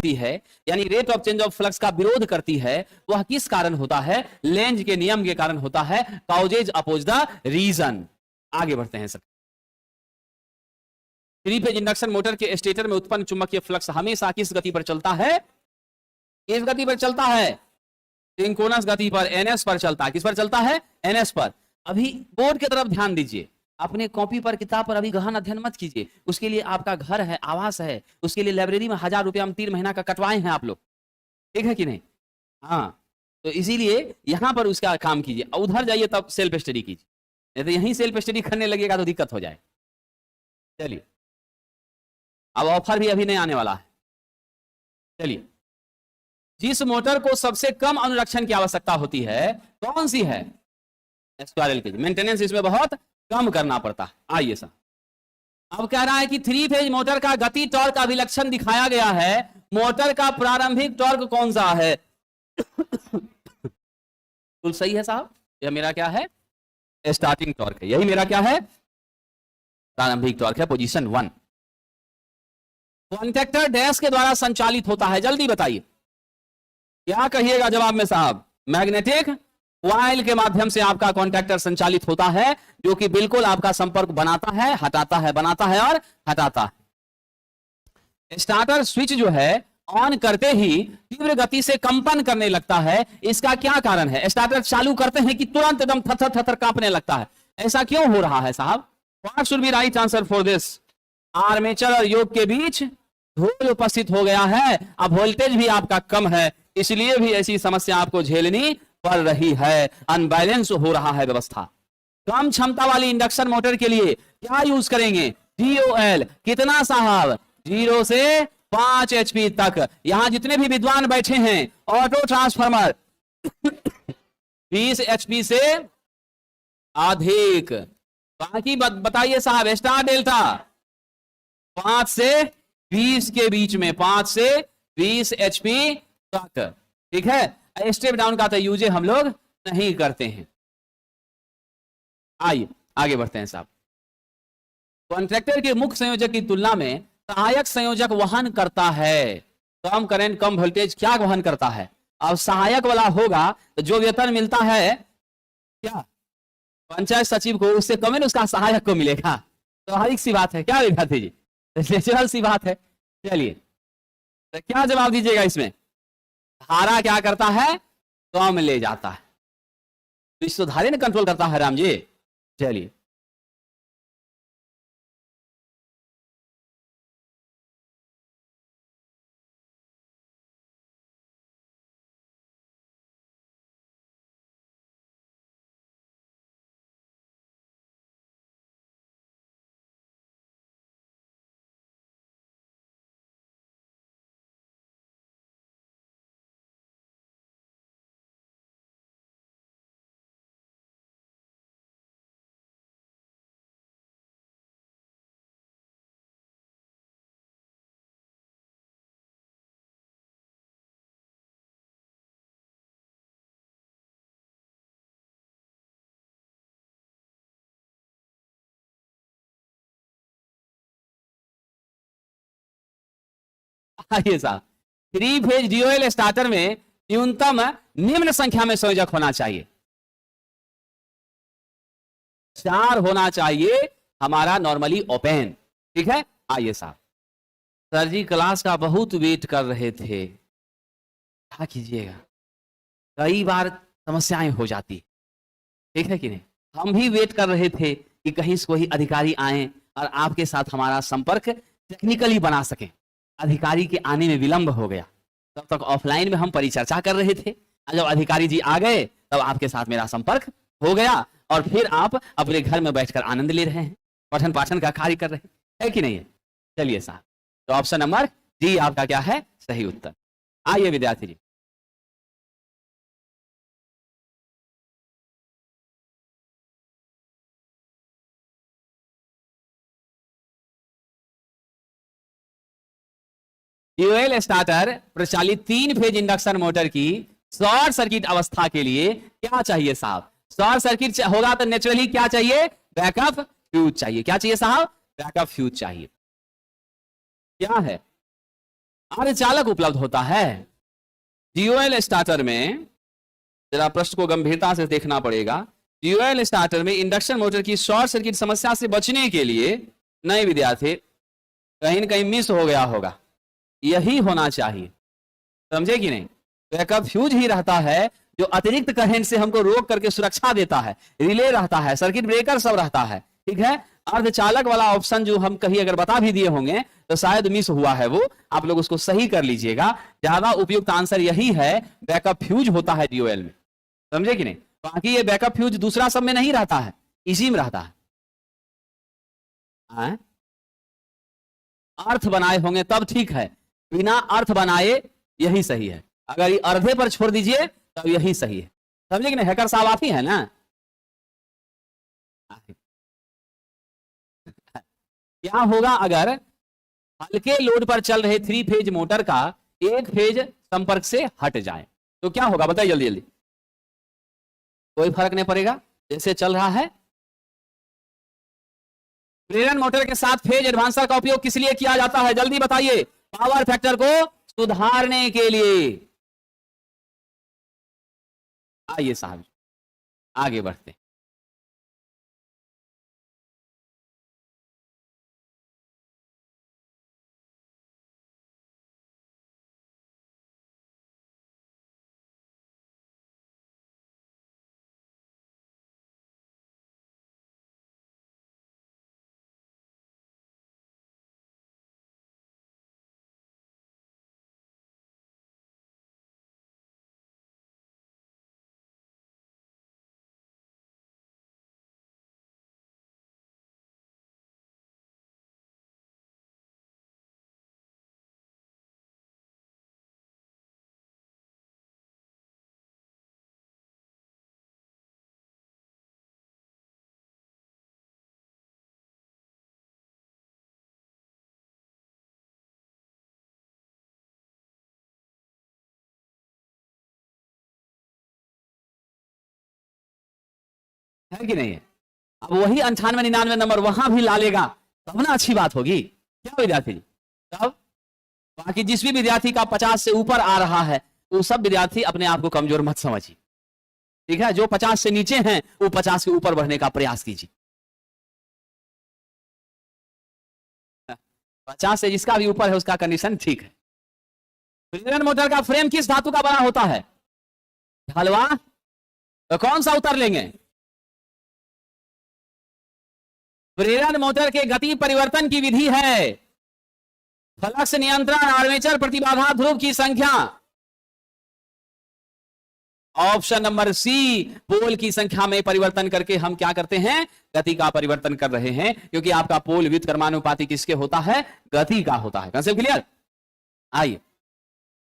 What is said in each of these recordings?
होती है, यानी rate of change of flux का विरोध करती है, वह किस कारण होता है? लेंज के नियम के कारण होता है। Causes oppose the reason. आगे बढ़ते हैं सर। 3 फेज इंडक्शन मोटर के स्टेटर में उत्पन्न चुंबकीय फ्लक्स हमेशा किस गति पर चलता है? किस गति पर चलता है? सिंक्रोनस गति पर, एनएस पर चलता है। किस पर चलता है? एनएस पर। अभी बोर्ड की तरफ ध्यान दीजिए, अपने कॉपी पर, किताब पर अभी गहन अध्ययन मत कीजिए। उसके लिए आपका घर है, आवास है, उसके लिए लाइब्रेरी में 1000 रुपया हम 3 महीना का कटवाए हैं आप लोग, ठीक है कि नहीं? हाँ, तो इसीलिए यहां पर उसका काम कीजिए। उधर जाइए तब सेल्फ स्टडी कीजिए, नहीं तो यहीं सेल्फ स्टडी करने लगेगा तो दिक्कत हो जाए। चलिए, अब ऑफर भी अभी नहीं आने वाला है। चलिए, जिस मोटर को सबसे कम अनुरक्षण की आवश्यकता होती है, कौन सी है? Squirrel cage. मेंटेनेंस इसमें बहुत कम करना पड़ता है। आइए सर, अब कह रहा है कि 3 फेज मोटर का गति टॉर्क अभिलक्षण दिखाया गया है। मोटर का प्रारंभिक टॉर्क कौन सा है? बिल्कुल सही है साहब, यह मेरा क्या है? स्टार्टिंग टॉर्क है। यही मेरा क्या है? प्रारंभिक टॉर्क है, पोजीशन 1। कॉन्टैक्टर डैश के द्वारा संचालित होता है। जल्दी बताइए, क्या कहिएगा जवाब में साहब? मैग्नेटिक कॉइल के माध्यम से आपका कॉन्टैक्टर संचालित होता है, जो कि बिल्कुल आपका संपर्क बनाता है, हटाता है, बनाता है और हटाता है। स्टार्टर स्विच जो है ऑन करते ही तीव्र गति से कंपन करने लगता है। इसका क्या कारण है? स्टार्टर चालू करते हैं कि तुरंत एकदम थर थर थर कांपने लगता है। ऐसा क्यों हो रहा है साहब? What should be right answer for this? Armature और योक के बीच धूल उपस्थित हो गया है। अब वोल्टेज भी आपका कम है, इसलिए भी ऐसी समस्या आपको झेलनी पड़ रही है। अनबैलेंस हो रहा है व्यवस्था। कम क्षमता वाली इंडक्शन मोटर के लिए क्या यूज करेंगे? DOL। कितना साहब? 0 से 5 HP तक। यहां जितने भी विद्वान बैठे हैं, ऑटो ट्रांसफार्मर 20 HP से अधिक। बाकी बताइए साहब, स्टार डेल्टा 5 से 20 के बीच में, 5 से 20 HP तक, ठीक है। स्टेप डाउन का तो यूज हम लोग नहीं करते हैं। आइए आगे बढ़ते हैं साहब। कॉन्ट्रैक्टर के मुख्य संयोजक की तुलना में सहायक संयोजक वहन करता है कम करंट, कम वोल्टेज। क्या वहन करता है? अब सहायक वाला होगा तो जो वेतन मिलता है क्या पंचायत सचिव को, उससे कम है उसका सहायक को मिलेगा। स्वाभाविक सी बात है। क्या विद्यार्थी जी, नेचुरल सी बात है। चलिए, तो क्या जवाब दीजिएगा इसमें? धारा क्या करता है? कम ले जाता है। तो इस धारे ने कंट्रोल करता है राम जी। चलिए, आइए साहब, 3 फेज DOL स्टार्टर में न्यूनतम निम्न संख्या में संयोजक होना चाहिए। 4 होना चाहिए हमारा नॉर्मली ओपन, ठीक है। आइए साहब, सर जी क्लास का बहुत वेट कर रहे थे, क्या कीजिएगा, कई बार समस्याएं हो जाती, ठीक है कि नहीं। हम भी वेट कर रहे थे कि कहीं से कोई अधिकारी आए और आपके साथ हमारा संपर्क टेक्निकली बना सकें। अधिकारी के आने में विलंब हो गया, तब तक ऑफलाइन में हम परिचर्चा कर रहे थे। जब अधिकारी जी आ गए तब आपके साथ मेरा संपर्क हो गया और फिर आप अपने घर में बैठकर आनंद ले रहे हैं, पठन पाठन का कार्य कर रहे हैं, है कि नहीं है। चलिए साहब, तो ऑप्शन नंबर डी आपका क्या है? सही उत्तर। आइए विद्यार्थी जी, DOL स्टार्टर प्रचालित 3 फेज इंडक्शन मोटर की शॉर्ट सर्किट अवस्था के लिए क्या चाहिए साहब? शॉर्ट सर्किट होगा तो नेचुरली क्या चाहिए? बैकअप फ्यूज चाहिए। क्या चाहिए साहब? बैकअप फ्यूज चाहिए। क्या है? अर्धचालक उपलब्ध होता है। डीओएल स्टार्टर में, जरा प्रश्न को गंभीरता से देखना पड़ेगा। डीओएल स्टार्टर में इंडक्शन मोटर की शॉर्ट सर्किट समस्या से बचने के लिए नए विद्यार्थी कहीं न कहीं मिस हो गया होगा, यही होना चाहिए, समझे कि नहीं। बैकअप फ्यूज ही रहता है जो अतिरिक्त करंट से हमको रोक करके सुरक्षा देता है, रिले रहता है, सर्किट ब्रेकर सब रहता है, ठीक है। अर्धचालक वाला ऑप्शन जो हम कहीं अगर बता भी दिए होंगे तो शायद मिस हुआ है, वो आप लोग उसको सही कर लीजिएगा। ज्यादा उपयुक्त आंसर यही है, बैकअप फ्यूज होता है डीओएल में, समझे कि नहीं। बाकी ये बैकअप फ्यूज दूसरा सब में नहीं रहता है, इसी में रहता है। अर्थ बनाए होंगे तब ठीक है, बिना अर्थ बनाए यही सही है। अगर ये अर्धे पर छोड़ दीजिए तब यही सही है, समझे कि नहीं। हैकर साहब आप ही है ना। क्या होगा अगर हल्के लोड पर चल रहे 3 फेज मोटर का एक फेज संपर्क से हट जाए, तो क्या होगा बताइए जल्दी जल्दी। कोई फर्क नहीं पड़ेगा, जैसे चल रहा है। प्रेरण मोटर के साथ फेज एडवांसर का उपयोग किस लिए किया जाता है, जल्दी बताइए। पावर फैक्टर को सुधारने के लिए। आइए साहब आगे बढ़ते हैं। है कि नहीं है। अब वही 98-99 नंबर वहां भी ला लेगा तब ना अच्छी बात होगी, क्या विद्यार्थी जी। तब बाकी जिस भी विद्यार्थी का 50 से ऊपर आ रहा है वो सब विद्यार्थी अपने आप को कमजोर मत समझिए, ठीक है। जो 50 से नीचे हैं वो 50 के ऊपर बढ़ने का प्रयास कीजिए। 50 से जिसका भी ऊपर है उसका कंडीशन ठीक है। प्रेरण मोटर का फ्रेम किस धातु का बना होता है, हलवा। तो कौन सा उत्तर लेंगे। प्रेरण मोटर के गति परिवर्तन की विधि है फ्लक्स नियंत्रण, आर्मेचर प्रतिबाधा, ध्रुव की संख्या। ऑप्शन नंबर सी, पोल की संख्या में परिवर्तन करके हम क्या करते हैं, गति का परिवर्तन कर रहे हैं, क्योंकि आपका पोल व्युत्क्रमानुपाती किसके होता है, गति का होता है। Concept clear. आइए,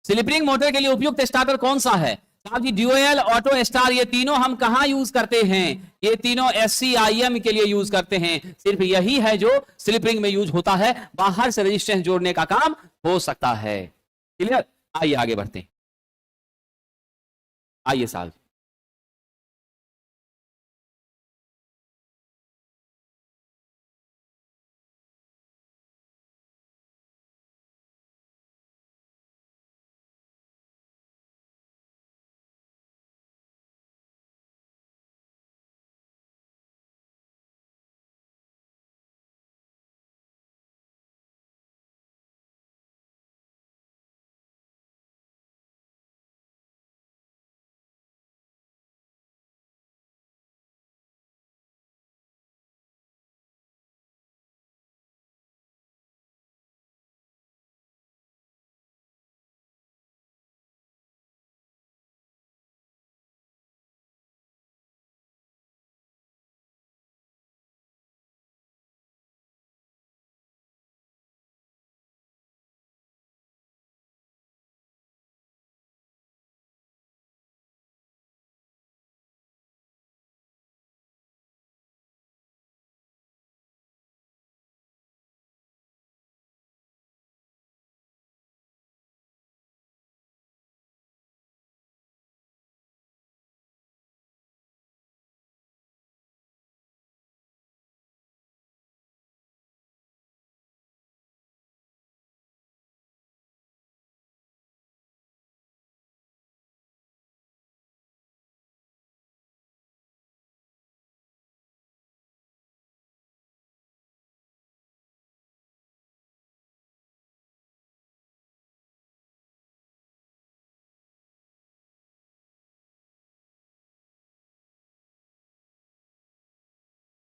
स्लिप रिंग मोटर के लिए उपयुक्त स्टार्टर कौन सा है साहब जी। ड्यूएल, ऑटो स्टार, ये तीनों हम कहां यूज करते हैं, ये तीनों SCIM के लिए यूज करते हैं। सिर्फ यही है जो स्लिप रिंग में यूज होता है, बाहर से रेजिस्टेंस जोड़ने का काम हो सकता है। क्लियर। आइए आगे बढ़ते हैं। आइए साहब।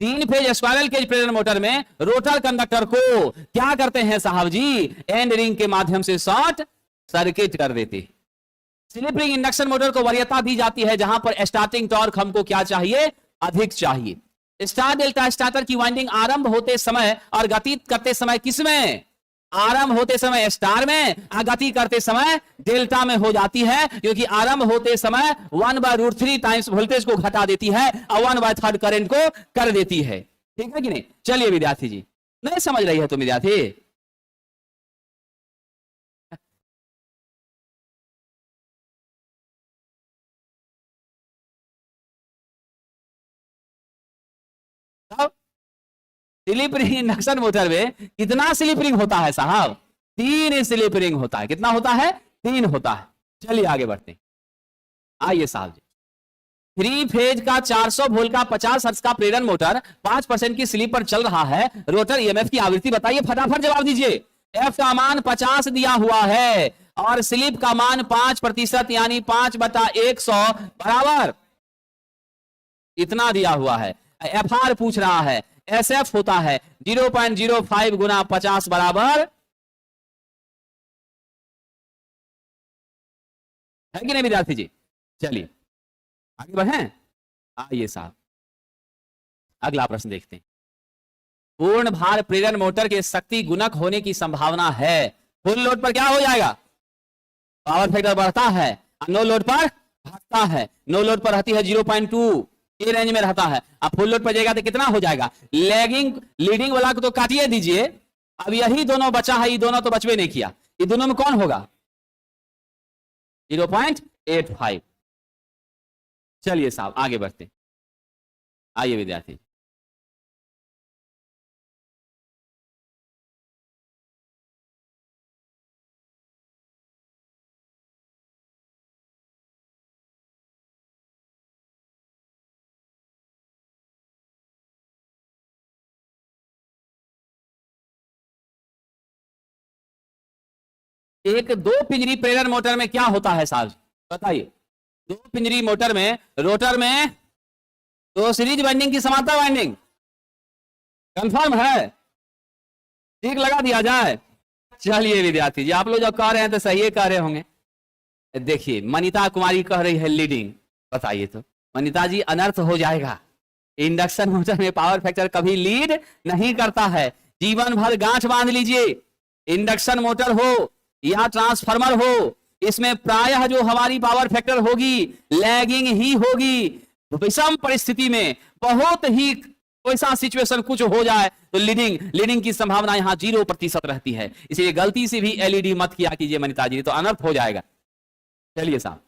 3 फेज स्पाइरल केज प्रेरण मोटर में रोटर कंडक्टर को क्या करते हैं साहब जी, एंड रिंग के माध्यम से शॉर्ट सर्किट कर देते। स्लिप रिंग इंडक्शन मोटर को वरीयता दी जाती है जहां पर स्टार्टिंग टॉर्क हमको क्या चाहिए, अधिक चाहिए। स्टार डेल्टा स्टार्टर की वाइंडिंग आरंभ होते समय और गति करते समय किसमें, आरंभ होते समय स्टार में, गति करते समय डेल्टा में हो जाती है, क्योंकि आरंभ होते समय 1/√3 टाइम्स वोल्टेज को घटा देती है और 1/3 करंट को कर देती है। ठीक है कि नहीं? चलिए विद्यार्थी जी, नहीं समझ रही है तो विद्यार्थी, स्लिप रिंग इंडक्शन मोटर में कितना स्लिप रिंग होता है साहब, 3 स्लिप रिंग होता है। कितना होता है, 3 होता है। चलिए आगे बढ़ते हैं। आइए साहब जी, 3 फेज का 400 वोल्ट का 50 हर्ट्ज का प्रेरण मोटर 5% की स्लिप पर चल रहा है। रोटर ईएमएफ की आवृत्ति बताइए, फटाफट जवाब दीजिए। एफ का मान 50 दिया हुआ है और स्लिप का मान 5% यानी 5/100 बराबर इतना दिया हुआ है। एफ आर पूछ रहा है, एस एफ होता है 0.05 गुना 50 बराबर है कि नहीं विद्यार्थी जी? चलिए आगे बढ़ें। आइए साहब, अगला प्रश्न देखते हैं। पूर्ण भार प्रेरण मोटर के शक्ति गुणक होने की संभावना है। फुल लोड पर क्या हो जाएगा, पावर फैक्टर बढ़ता है, नो लोड पर घटता है। नो लोड पर रहती है 0.2 ये रेंज में रहता है। अब फुल लोड पर जाएगा तो कितना हो जाएगा, लैगिंग लीडिंग वाला को तो काटिए दीजिए। अब यही दोनों बचा है, ये दोनों तो बचवे नहीं किया, ये दोनों में कौन होगा, 0.85। चलिए साहब आगे बढ़ते। आइए विद्यार्थी, एक 2 पिंजरी प्रेरण मोटर में क्या होता है साहब, बताइए। 2 पिंजरी मोटर में रोटर में 2 सीरीज वाइंडिंग की समांतर वाइंडिंग, कंफर्म है, ठीक लगा दिया जाए। चलिए विद्यार्थी जी, आप लोग जो कह रहे हैं तो सही कह रहे होंगे। देखिए मनीता कुमारी कह रही है लीडिंग, बताइए तो मनीता जी अनर्थ हो जाएगा। इंडक्शन मोटर में पावर फैक्टर कभी लीड नहीं करता है, जीवन भर गांठ बांध लीजिए। इंडक्शन मोटर हो या ट्रांसफार्मर हो, इसमें प्रायः जो हमारी पावर फैक्टर होगी लैगिंग ही होगी। विषम परिस्थिति में बहुत ही ऐसा सिचुएशन कुछ हो जाए तो लीडिंग की संभावना यहां 0% रहती है। इसलिए गलती से भी एलईडी मत किया कीजिए मनीता जी, तो अनर्थ हो जाएगा। चलिए साहब,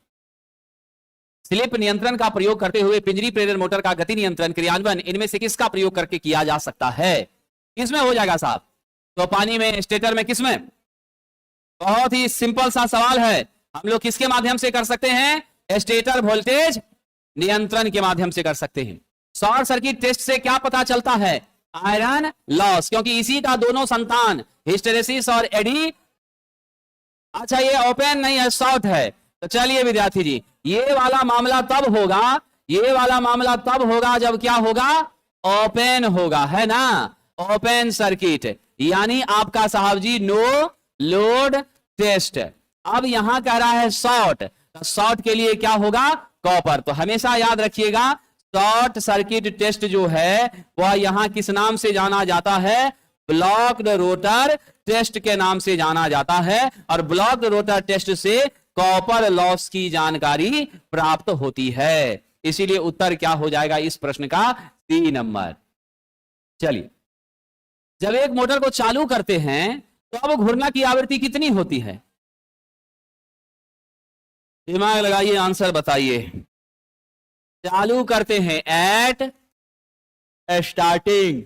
स्लिप नियंत्रण का प्रयोग करते हुए पिंजरी प्रेरण मोटर का गति नियंत्रण क्रियान्वयन इनमें से किसका प्रयोग करके किया जा सकता है? किसमें हो जाएगा साहब, तो पानी में, स्टेटर में, किसमें? बहुत ही सिंपल सा सवाल है। हम लोग किसके माध्यम से कर सकते हैं, स्टेटर वोल्टेज नियंत्रण के माध्यम से कर सकते हैं। शॉर्ट सर्किट टेस्ट से क्या पता चलता है, आयरन लॉस, क्योंकि इसी का दोनों संतान हिस्टेरेसिस और एडी। अच्छा ये ओपन नहीं है, शॉर्ट है। तो चलिए विद्यार्थी जी, ये वाला मामला तब होगा, ये वाला मामला तब होगा जब क्या होगा, ओपन होगा, है ना, ओपन सर्किट, यानी आपका साहब जी नो लोड टेस्ट। अब यहां कह रहा है शॉर्ट, तो शॉर्ट के लिए क्या होगा, कॉपर। तो हमेशा याद रखिएगा शॉर्ट सर्किट टेस्ट जो है वह यहां किस नाम से जाना जाता है, ब्लॉक्ड रोटर टेस्ट के नाम से जाना जाता है। और ब्लॉक्ड रोटर टेस्ट से कॉपर लॉस की जानकारी प्राप्त होती है। इसीलिए उत्तर क्या हो जाएगा इस प्रश्न का, 3 नंबर। चलिए, जब एक मोटर को चालू करते हैं तो अब घूर्णन की आवृत्ति कितनी होती है, दिमाग लगाइए, आंसर बताइए। चालू करते हैं एट स्टार्टिंग,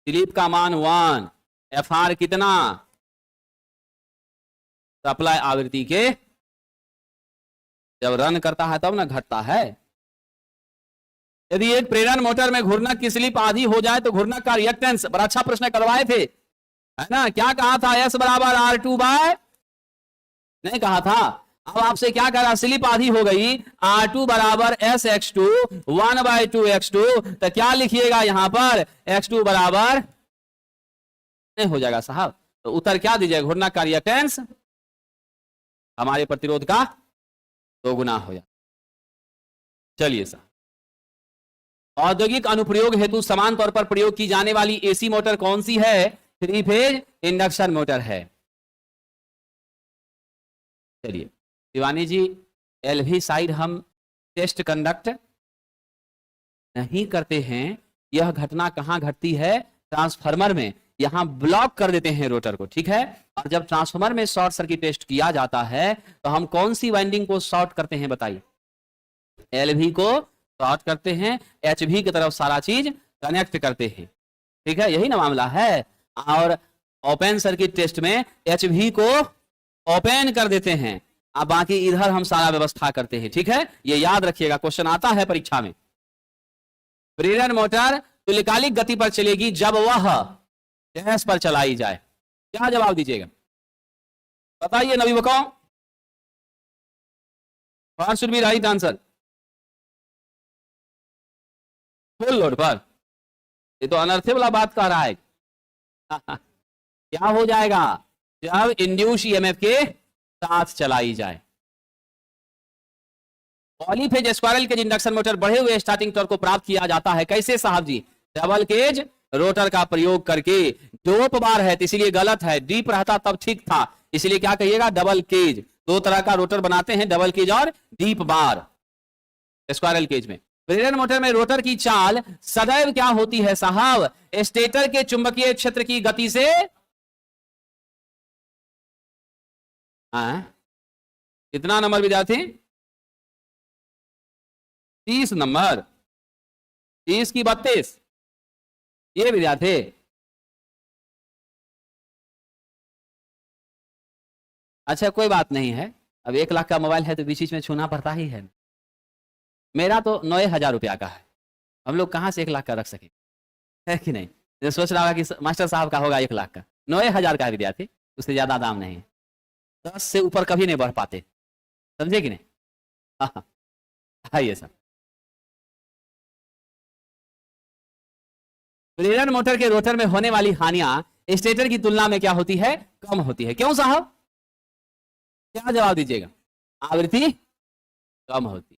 स्लिप का मान 1, एफ आर कितना, सप्लाई आवृत्ति के, जब रन करता है तब ना घटता है। यदि एक प्रेरण मोटर में घूर्णक की स्लिप आधी हो जाए तो घूर्णक का रिएक्टेंस, बड़ा अच्छा प्रश्न करवाए थे, है ना, क्या कहा था, एस बराबर R2 बाय, नहीं कहा था, अब आपसे क्या कह रहा, स्लिप आधी हो गई, R2 बराबर SX2 1/2x2, तो क्या लिखिएगा यहां पर, x2 बराबर हो जाएगा साहब। तो उत्तर क्या दीजिएगा, घूर्णक का रिएक्टेंस हमारे प्रतिरोध का 2 गुना हो जाए। चलिए साहब, औद्योगिक अनुप्रयोग हेतु समान तौर पर प्रयोग की जाने वाली एसी मोटर कौन सी है, 3 फेज इंडक्शन मोटर है। चलिए शिवानी जी, एलवी साइड हम टेस्ट कंडक्ट नहीं करते हैं, यह घटना कहां घटती है, ट्रांसफार्मर में, यहां ब्लॉक कर देते हैं रोटर को, ठीक है। और जब ट्रांसफार्मर में शॉर्ट सर्किट टेस्ट किया जाता है तो हम कौन सी वाइंडिंग को शॉर्ट करते हैं बताइए, एलवी को शॉर्ट करते हैं, एचवी की तरफ सारा चीज कनेक्ट करते हैं, ठीक है, यही ना मामला है। और ओपन सर्किट टेस्ट में एचवी को ओपन कर देते हैं, अब बाकी इधर हम सारा व्यवस्था करते हैं, ठीक है, ये याद रखिएगा, क्वेश्चन आता है परीक्षा में। प्रेरण मोटर तुल्यकालिक गति पर चलेगी जब वह गैस पर चलाई जाए, क्या जवाब दीजिएगा बताइए, नबी बताओ, what should be right answer, full load पर, ये तो अनर्थे वाला बात कह रहा है। क्या हो जाएगा, जब इंड्यूस ईएमएफ के साथ चलाई जाए। Polyphase squirrel cage induction motor बढ़े हुए स्टार्टिंग टॉर्क को प्राप्त किया जाता है कैसे साहब जी, डबल केज रोटर का प्रयोग करके। डोप बार है तो इसलिए गलत है, डीप रहता तब ठीक था, इसलिए क्या कहिएगा, डबल केज। दो तरह का रोटर बनाते हैं, डबल केज और डीप बार स्क्वायरल केज में। प्रेरण मोटर में रोटर की चाल सदैव क्या होती है साहब, स्टेटर के चुंबकीय क्षेत्र की गति से। कितना नंबर विद्यार्थी, 30 नंबर, 30 की 32, ये विद्यार्थी अच्छा कोई बात नहीं है, अब 1 लाख का मोबाइल है तो बीच बीच में छूना पड़ता ही है। मेरा तो 9,000 रुपया का है, हम लोग कहां से 1 लाख का रख सके, है कि नहीं। जो सोच रहा होगा कि मास्टर साहब का होगा 1 लाख का, 9,000 का विद्यार्थी, उससे ज्यादा दाम नहीं है, 10 से ऊपर कभी नहीं बढ़ पाते, समझे कि नहीं। हाँ आइए सर, प्रेरण मोटर के रोटर में होने वाली हानियां स्टेटर की तुलना में क्या होती है, कम होती है, क्यों साहब, क्या जवाब दीजिएगा, आवृत्ति कम होती।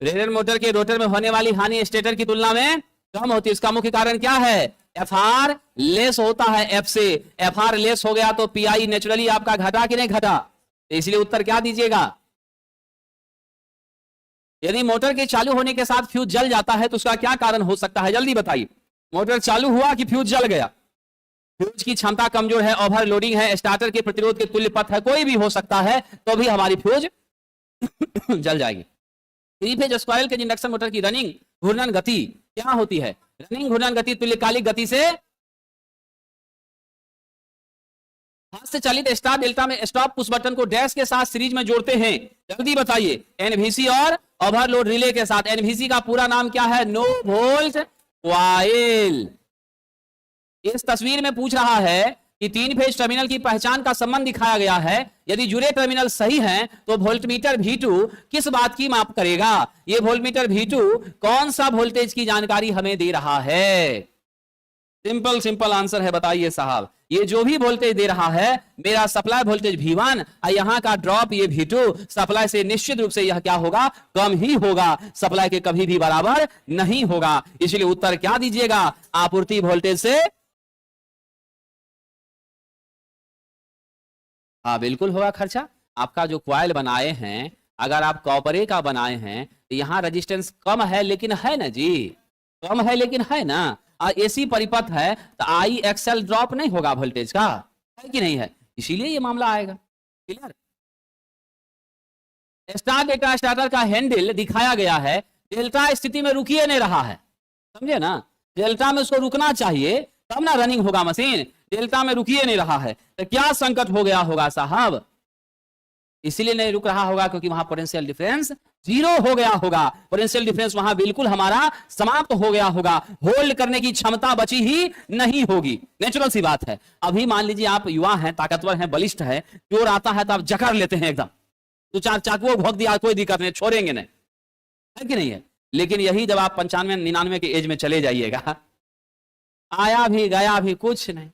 प्रेरण मोटर के रोटर में होने वाली हानि स्टेटर की तुलना में कम होती है, इसका मुख्य कारण क्या है, एफआर लेस होता है एफ से, एफआर लेस हो गया तो पीआई नेचुरली आपका घटा कि नहीं घटा, तो इसलिए उत्तर क्या दीजिएगा। यदि मोटर के चालू होने के साथ फ्यूज जल जाता है तो उसका क्या कारण हो सकता है, जल्दी बताइए। मोटर चालू हुआ कि फ्यूज जल गया, फ्यूज की क्षमता कमजोर है, ओवरलोडिंग है, स्टार्टर के प्रतिरोध के तुल्य पथ है, कोई भी हो सकता है, तो भी हमारी फ्यूज जल जाएगी। 3 phase squirrel cage induction motor की रनिंग घूर्णन गति क्या होती है, रनिंग घूर्णन गति तुल्यकालिक गति से, हाथ से चालित स्टार डेल्टा में स्टॉप पुश बटन को डैश के साथ सीरीज में जोड़ते हैं, जल्दी बताइए, एनवीसी और ओवरलोड रिले के साथ। एनवीसी का पूरा नाम क्या है, नो वोल्ट कॉइल। इस तस्वीर में पूछ रहा है कि 3 फेज टर्मिनल की पहचान का संबंध दिखाया गया है, यदि जुड़े टर्मिनल सही हैं तो वोल्टमीटर V2 किस बात की माप करेगा। ये वोल्टमीटर V2 कौन सा वोल्टेज की जानकारी हमें दे रहा है, सिंपल आंसर है, बताइए साहब। ये जो भी वोल्टेज दे रहा है, मेरा सप्लाई वोल्टेज V1 और यहाँ का ड्रॉप ये V2, सप्लाई से निश्चित रूप से यह क्या होगा, कम ही होगा, सप्लाई के कभी भी बराबर नहीं होगा, इसलिए उत्तर क्या दीजिएगा, आपूर्ति वोल्टेज से। हाँ बिल्कुल होगा खर्चा। आपका जो क्वाइल बनाए हैं, अगर आप कॉपरे का बनाए हैं तो यहाँ रेजिस्टेंस कम है लेकिन है ना जी, कम है लेकिन है ना, और एसी परिपथ है तो आई एक्सएल ड्रॉप नहीं होगा वोल्टेज का, है कि नहीं है, इसीलिए ये मामला आएगा। क्लियर। स्टार डेल्टा स्टार्टर का हैंडल दिखाया गया है, डेल्टा स्थिति में रुकिए नहीं रहा है, समझे ना, डेल्टा में उसको रुकना चाहिए तब ना रनिंग होगा मशीन, डेल्टा में रुकिए नहीं रहा है तो क्या संकट हो गया होगा साहब, इसलिए नहीं रुक रहा होगा क्योंकि वहां पोटेंशियल डिफरेंस 0 हो गया होगा, पोटेंशियल डिफरेंस वहां बिल्कुल हमारा समाप्त हो गया होगा, होल्ड करने की क्षमता बची ही नहीं होगी, नेचुरल सी बात है। अभी मान लीजिए आप युवा हैं, ताकतवर हैं, बलिष्ठ है, जोर आता है तो आप जकड़ लेते हैं एकदम, तो 4 चाकुओं भोंक दिया, कोई दिक्कत नहीं, छोड़ेंगे नहीं, है कि नहीं है। लेकिन यही जब आप 95-99 के एज में चले जाइएगा, आया भी गया भी कुछ नहीं,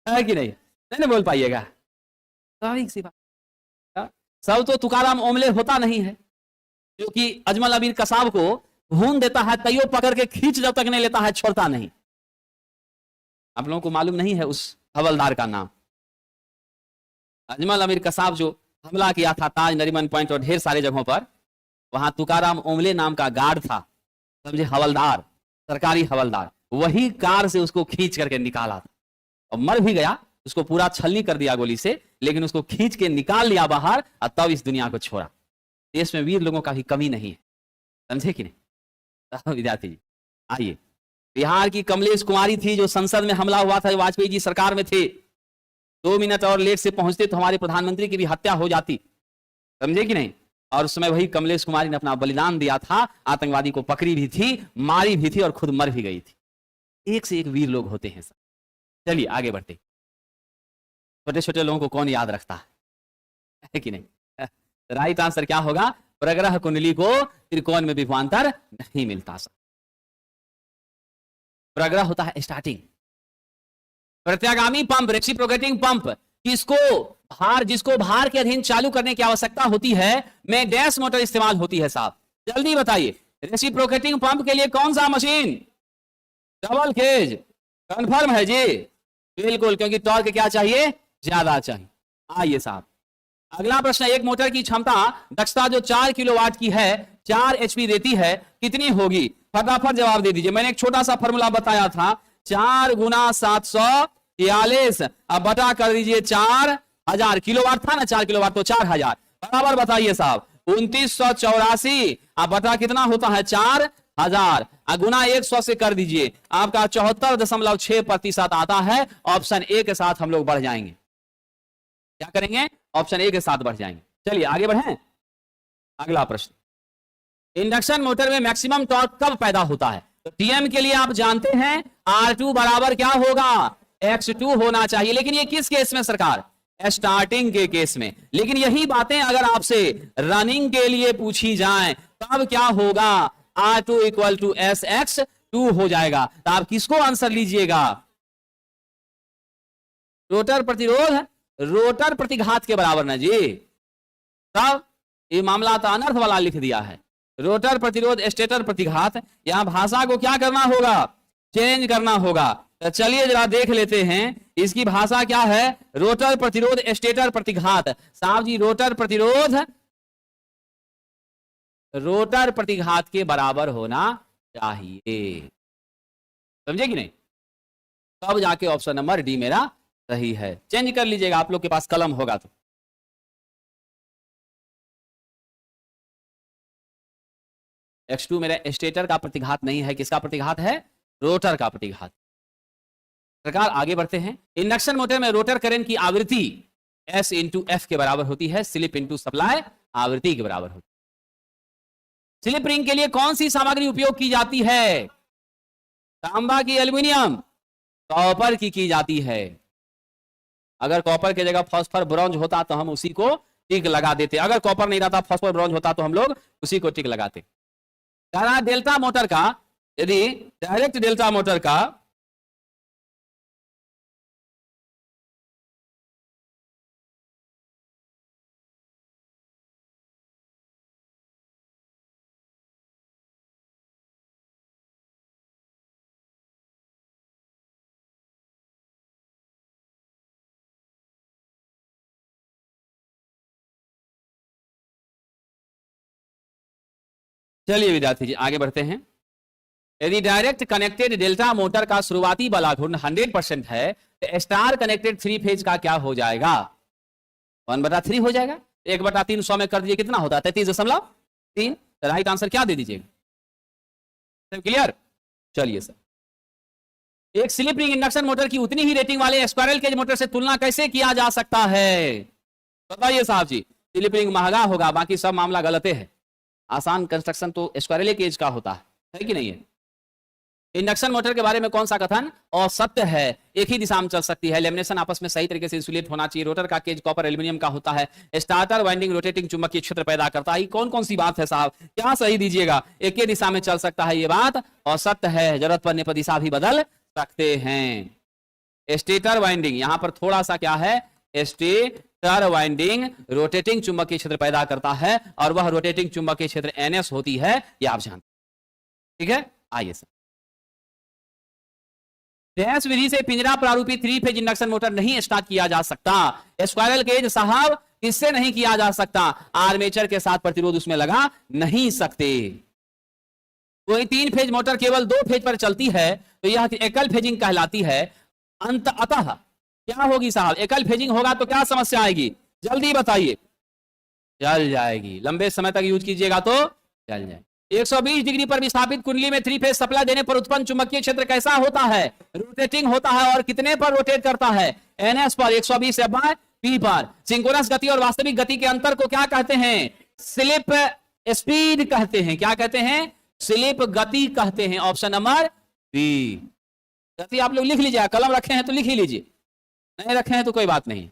है कि नहीं, नहीं बोल पाइएगा। स्वाभाविक सी बात। सब तो तुकाराम ओमले होता नहीं है, क्योंकि अजमल अमीर कसाब को भून देता है, तैयो पकड़ के खींच जब तक नहीं लेता है छोड़ता नहीं। आप लोगों को मालूम नहीं है उस हवलदार का नाम। अजमल अमीर कसाब जो हमला किया था ताज, नरीमन पॉइंट और ढेर सारे जगहों पर, वहां तुकाराम ओमले नाम का गार्ड था, समझे, हवलदार, सरकारी हवलदार, वही कार से उसको खींच करके निकाला था। और मर भी गया, उसको पूरा छलनी कर दिया गोली से, लेकिन उसको खींच के निकाल लिया बाहर और तब इस दुनिया को छोड़ा। देश में वीर लोगों का भी कमी नहीं है, समझे कि नहीं। विद्यार्थी जी आइए, बिहार की कमलेश कुमारी थी जो संसद में हमला हुआ था, वाजपेयी जी सरकार में थे, 2 मिनट और लेट से पहुंचते तो हमारे प्रधानमंत्री की भी हत्या हो जाती, समझे कि नहीं। और उस समय वही कमलेश कुमारी ने अपना बलिदान दिया था, आतंकवादी को पकड़ी भी थी, मारी भी थी और खुद मर भी गई थी। एक से एक वीर लोग होते हैं सर। चलिए आगे बढ़ते। छोटे छोटे लोगों को कौन याद रखता है कि नहीं। राइट आंसर क्या होगा, प्रग्रह कुंडली को त्रिकोण में विभवांतर नहीं मिलता सर। प्रग्रह होता है स्टार्टिंग, प्रत्यागामी पंप, रेसिप्रोकेटिंग पंप, जिसको भार के अधीन चालू करने की आवश्यकता होती है, में डैश मोटर इस्तेमाल होती है साहब, जल्दी बताइए। रेसिप्रोकेटिंग पंप के लिए कौन सा मशीन, डबल केज, कंफर्म है जी, बिल्कुल, क्योंकि टॉर्क क्या चाहिए, ज्यादा चाहिए। आइए साहब अगला प्रश्न, एक मोटर की क्षमता दक्षता जो 4 किलोवाट की है, 4 HP देती है, कितनी होगी, फटाफट जवाब दे दीजिए। मैंने एक छोटा सा फॉर्मूला बताया था, 4 गुना 743, अब बटा कर दीजिए 4000, किलोवाट था ना, 4 किलोवाट तो 4000, बराबर बताइए साहब 2984, अब बटा कितना होता है 4000, गुना 100 से कर दीजिए, आपका 74.6% आता है। ऑप्शन ए के साथ हम लोग बढ़ जाएंगे, क्या करेंगे, ऑप्शन ए के साथ बढ़ जाएंगे। चलिए आगे बढ़ें। अगला प्रश्न, इंडक्शन मोटर में मैक्सिमम टॉर्क कब पैदा होता है, तो टीएम के लिए आप जानते हैं R2 बराबर क्या होगा, X2 होना चाहिए, लेकिन ये किस केस में सरकार, स्टार्टिंग के केस में। लेकिन यही बातें अगर आपसे रनिंग के लिए पूछी जाए तब क्या होगा, R2 इक्वल टू SX2 हो जाएगा। तो आप किसको आंसर लीजिएगा, रोटर प्रतिरोध रोटर प्रतिघात के बराबर ना जी, तब ये मामला तो अनर्थ वाला लिख दिया है, रोटर प्रतिरोध स्टेटर प्रतिघात। यहां भाषा को क्या करना होगा, चेंज करना होगा। तो चलिए जरा देख लेते हैं इसकी भाषा क्या है, रोटर प्रतिरोध स्टेटर प्रतिघात। साहब जी रोटर प्रतिरोध रोटर प्रतिघात के बराबर होना चाहिए, समझे कि नहीं, तब जाके ऑप्शन नंबर डी मेरा सही है। चेंज कर लीजिएगा, आप लोग के पास कलम होगा तो। X2 मेरा स्टेटर का प्रतिघात नहीं है, किसका प्रतिघात है, रोटर का प्रतिघात। सरकार आगे बढ़ते हैं। इंडक्शन मोटर में रोटर करंट की आवृत्ति S इंटू एफ के बराबर होती है, स्लिप इंटू सप्लाई आवृत्ति के बराबर होती है। स्लिप रिंग के लिए कौन सी सामग्री उपयोग की जाती है, तांबा की, एल्यूमिनियम, कॉपर की जाती है। अगर कॉपर की जगह फास्फोर ब्रॉन्ज होता तो हम उसी को टिक लगा देते, अगर कॉपर नहीं रहता फास्फोर ब्रॉन्ज होता तो हम लोग उसी को टिक लगाते। डेल्टा मोटर का, यदि डायरेक्ट डेल्टा मोटर का चलिए विद्यार्थी जी आगे बढ़ते हैं। यदि डायरेक्ट कनेक्टेड डेल्टा मोटर का शुरुआती बल आघूर्ण 100% है, तो स्टार कनेक्टेड 3 फेज का क्या हो जाएगा, 1/3 हो जाएगा। 1/3 100 में कर दीजिए, कितना होता है 33.3। राइट आंसर क्या दे दीजिएगा, सब क्लियर। चलिए सर, एक स्लिप रिंग इंडक्शन मोटर की उतनी ही रेटिंग वाले स्क्वायरल केज मोटर से तुलना कैसे किया जा सकता है, बताइए साहब जी। स्लिप रिंग महंगा होगा, बाकी सब मामला गलत है। आसान कंस्ट्रक्शन तो स्क्वायरल केज का होता है कि नहीं है। इंडक्शन मोटर के बारे में कौन सा कथन असत्य है? एक ही दिशा में चल सकती है, लेमिनेशन आपस में सही तरीके से इंसुलेट होना चाहिए, रोटर का केज कॉपर एल्यूमिनियम का होता है, स्टार्टर वाइंडिंग रोटेटिंग चुंबकीय क्षेत्र पैदा करता है। कौन कौन सी बात है साहब, क्या सही दीजिएगा? एक ही दिशा में चल सकता है, ये बात असत्य है, जरूरत पड़ने पर दिशा भी बदल सकते हैं। स्टेटर वाइंडिंग, यहां पर थोड़ा सा क्या है, स्टेटर वाइंडिंग रोटेटिंग चुंबकीय क्षेत्र पैदा करता है और वह रोटेटिंग चुंबकीय क्षेत्र NS होती है, ये आप जानते हैं। ठीक है, आइए सर। डैश विधि से पिंजरा प्रारूपी 3 फेज इंडक्शन मोटर नहीं स्टार्ट किया जा सकता। स्क्वायरल केज साहब किससे नहीं किया जा सकता? आर्मेचर के साथ प्रतिरोध उसमें लगा नहीं सकते। कोई 3 फेज मोटर केवल 2 फेज पर चलती है तो यह एकल फेजिंग कहलाती है। अतः क्या होगी साहब, एकल फेजिंग होगा तो क्या समस्या आएगी, जल्दी बताइए। चल जाएगी, लंबे समय तक यूज कीजिएगा तो चल जाए। 120 डिग्री पर विस्थापित कुंडली में 3 फेज सप्लाई देने पर उत्पन्न चुंबकीय क्षेत्र कैसा होता है? रोटेटिंग होता है। और कितने पर रोटेट करता है? NS पर, 120 P पर। सिंक्रोनस गति और वास्तविक गति के अंतर को क्या कहते हैं? स्लिप स्पीड कहते हैं। क्या कहते हैं? स्लिप गति कहते हैं। Option number B. गति आप लोग लिख लीजिए, कलम रखे हैं तो लिख ही लीजिए, नहीं रखे हैं तो कोई बात नहीं।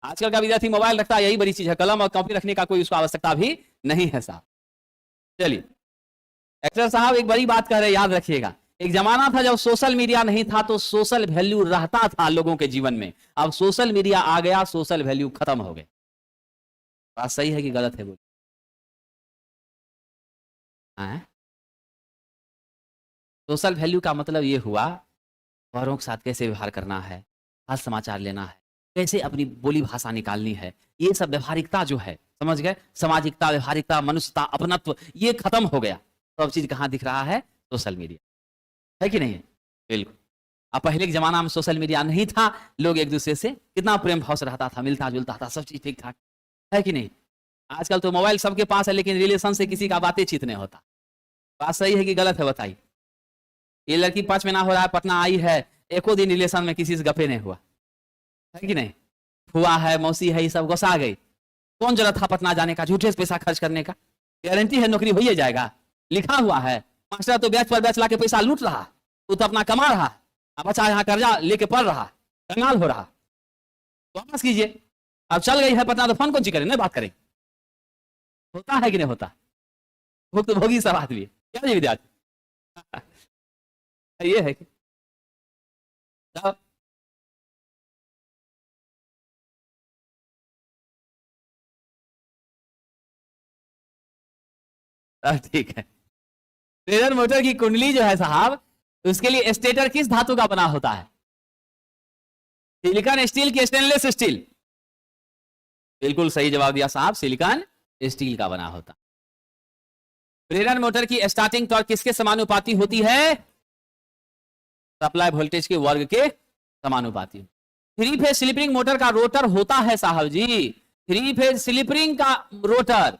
आजकल का विद्यार्थी मोबाइल रखता है, यही बड़ी चीज है, कलम और कॉपी रखने का कोई उसको आवश्यकता भी नहीं है साहब। चलिए, एक्टर साहब एक बड़ी बात कह रहे हैं, याद रखिएगा। एक जमाना था जब सोशल मीडिया नहीं था तो सोशल वैल्यू रहता था लोगों के जीवन में। अब सोशल मीडिया आ गया, सोशल वैल्यू खत्म हो गए। बात सही है कि गलत है? बोलिए। सोशल वैल्यू का मतलब ये हुआ औरों के साथ कैसे व्यवहार करना है, हाल समाचार लेना है, कैसे अपनी बोली भाषा निकालनी है, ये सब व्यवहारिकता जो है, समझ गए, सामाजिकता, व्यवहारिकता, मनुष्यता, अपनत्व, ये खत्म हो गया। तो अब चीज कहां दिख रहा है? सोशल मीडिया, है कि नहीं? बिल्कुल। अब पहले के जमाना में सोशल मीडिया नहीं था, लोग एक दूसरे से कितना प्रेम भाव से रहता था, मिलता जुलता था, सब चीज ठीक ठाक, है कि नहीं? आजकल तो मोबाइल सबके पास है लेकिन रिलेशन से किसी का बातचीत नहीं होता। बात सही है कि गलत है बताइए? ये लड़की 5 महीना हो रहा है, पटना आई है, एको दिन रिलेशन में किसी से गपे नहीं हुआ, है कि नहीं? हुआ है, मौसी है, ये सब गुस्सा गई। कौन जरूरत था पटना जाने का, झूठे से पैसा खर्च करने का? गारंटी है नौकरी हो ही जाएगा, लिखा हुआ है। मास्टर तो बैच पर बैच ला के पैसा लूट रहा, तू तो अपना कमा रहा, अब बच्चा यहाँ कर्जा लेके पढ़ रहा, कंगाल हो रहा। तो वापस कीजिए। अब चल गई है पटना तो फोन कौन सी करें, नहीं बात करें। होता है कि नहीं होता? भुक्त भोगी सब आदमी, क्या जी विद्यार्थी? ये है कि ठीक है। प्रेरण मोटर की कुंडली जो है साहब, उसके लिए स्टेटर किस धातु का बना होता है? सिलिकॉन स्टील की स्टेनलेस स्टील? बिल्कुल सही जवाब दिया साहब, सिलिकॉन स्टील का बना होता। प्रेरण मोटर की स्टार्टिंग टॉर्क किसके समानुपाती होती है? सप्लाई वोल्टेज के वर्ग के समानुपाती। 3 फेज स्लिप रिंग मोटर का रोटर होता है साहब जी, 3 फेज स्लिप रिंग का रोटर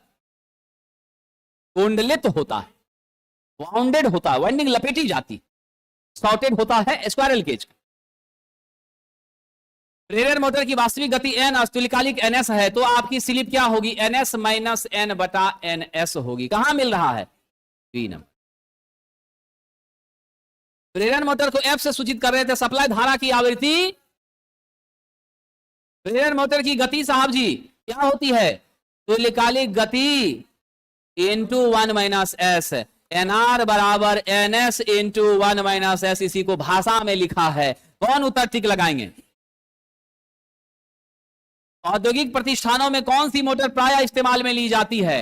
कुंडलित होता है, वाउंडेड होता है, वाइंडिंग लपेटी जाती, शॉर्टेड होता है स्क्वायरल केज। प्रेरण मोटर की वास्तविक गति n और तुल्यकालिक ns है, तो आपकी स्लिप क्या होगी? ns माइनस n बटा ns होगी। कहां मिल रहा है? B number. प्रेरण मोटर को F से सूचित कर रहे थे, सप्लाई धारा की आवृत्ति। प्रेरण मोटर की गति साहब जी क्या होती है? तुल्यकालिक गति इंटू 1 माइनस एस, NR बराबर NS इंटू 1 माइनस एस। इसी को भाषा में लिखा है। कौन उत्तर ठीक लगाएंगे? औद्योगिक प्रतिष्ठानों में कौन सी मोटर प्राय इस्तेमाल में ली जाती है?